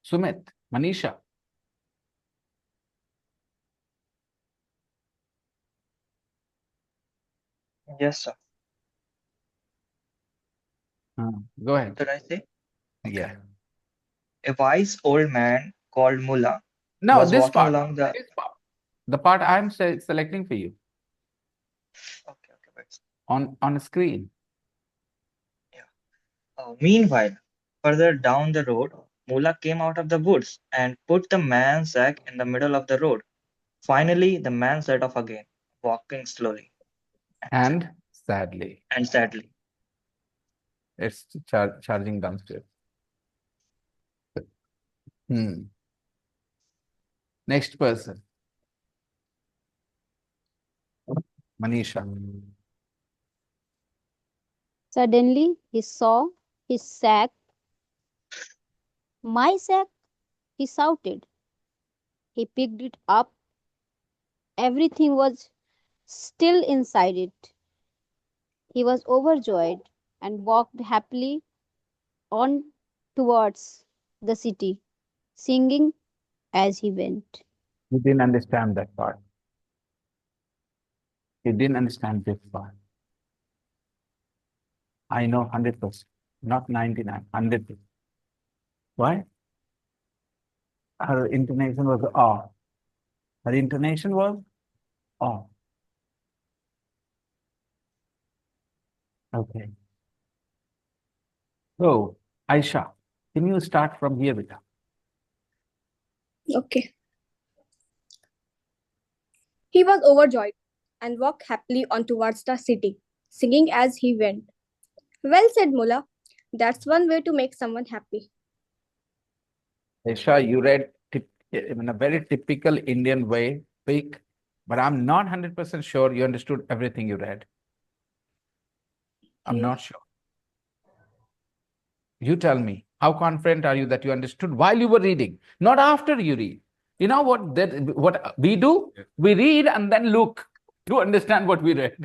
Sumit, Manisha. Yes, sir. Go ahead. Should I say? Yeah. A wise old man called Mullah No, was this walking part. along the. This part. The part I'm selecting for you Okay, wait. on a screen. Meanwhile, further down the road, Mullah came out of the woods and put the man's sack in the middle of the road. Finally, the man set off again, walking slowly And sadly, and sadly. it's charging downstairs. Next person. Manisha. Suddenly he saw his sack. My sack, he shouted. He picked it up. Everything was still inside it. He was overjoyed and walked happily on towards the city, singing as he went. You didn't understand that part. You didn't understand this part. I know 100%, not 99, 100%. Why? Her intonation was off. Her intonation was off. Okay. So, Aisha, can you start from here, Vita? Okay. He was overjoyed and walked happily on towards the city, singing as he went. Well said, Mullah. That's one way to make someone happy. Aisha, you read in a very typical Indian way, quick, but I'm not 100% sure you understood everything you read. I'm not sure. You tell me, how confident are you that you understood while you were reading, not after you read? You know what we do? We read and then look to understand what we read.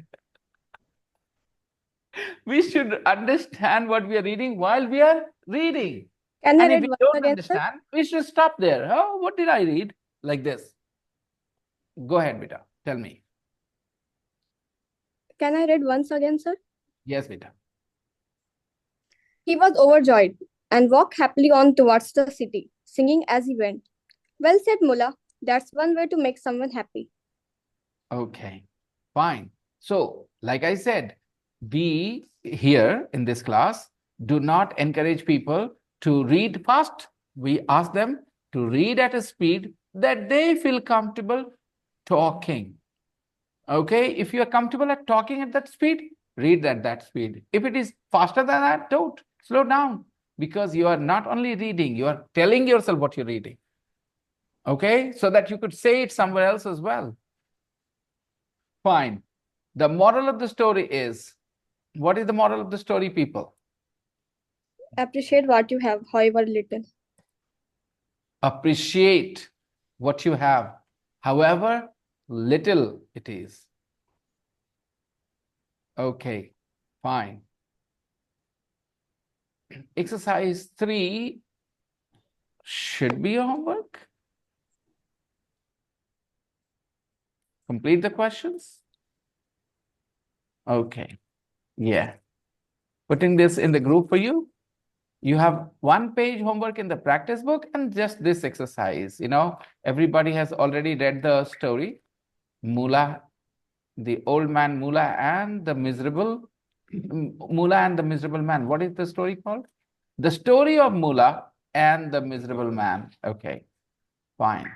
We should understand what we are reading while we are reading. Can I And if read we once don't again, sir? understand, we should stop there. Oh, what did I read? Like this. Go ahead, Beta. Tell me. Can I read once again, sir? Yes, Beta. He was overjoyed and walked happily on towards the city, singing as he went. Well said, Mullah. That's one way to make someone happy. Okay, fine. So, like I said, we here in this class do not encourage people to read fast. We ask them to read at a speed that they feel comfortable talking. Okay, if you are comfortable at talking at that speed, read at that speed. If it is faster than that, don't slow down, because you are not only reading, you are telling yourself what you're reading. Okay, so that you could say it somewhere else as well. Fine. The moral of the story is, what is the moral of the story, people? Appreciate what you have, however little. Appreciate what you have, however little it is. Okay, fine. Exercise 3 should be your homework. Complete the questions. Okay, yeah. Putting this in the group for you. You have 1-page homework in the practice book and just this exercise. You know, everybody has already read the story. Mullah, the old man Mullah and the miserable man. What is the story called? The story of Mula and the miserable man. Okay, fine.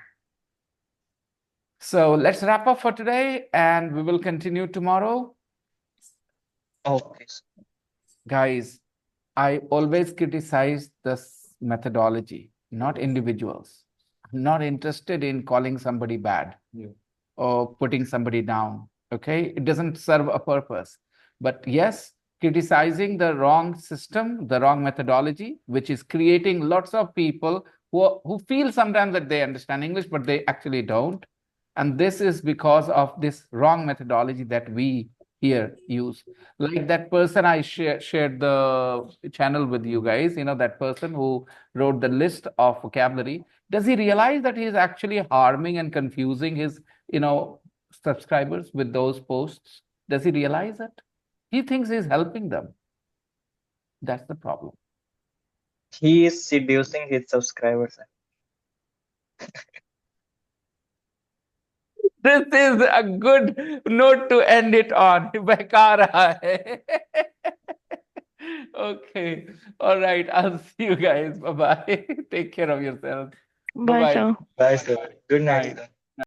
So let's wrap up for today and we will continue tomorrow. Okay. Guys, I always criticize this methodology, not individuals. I'm not interested in calling somebody bad or putting somebody down. Okay, it doesn't serve a purpose. But yes, criticizing the wrong system, the wrong methodology, which is creating lots of people who feel sometimes that they understand English, but they actually don't. And this is because of this wrong methodology that we here use. Like that person I shared the channel with you guys, that person who wrote the list of vocabulary. Does he realize that he is actually harming and confusing his, subscribers with those posts? Does he realize it? He thinks he's helping them. That's the problem. He is seducing his subscribers. This is a good note to end it on. बहका रहा है. Okay. All right. I'll see you guys. Bye-bye. Take care of yourselves. Bye, Bye-bye. sir. Bye, sir. Good night, Night. sir.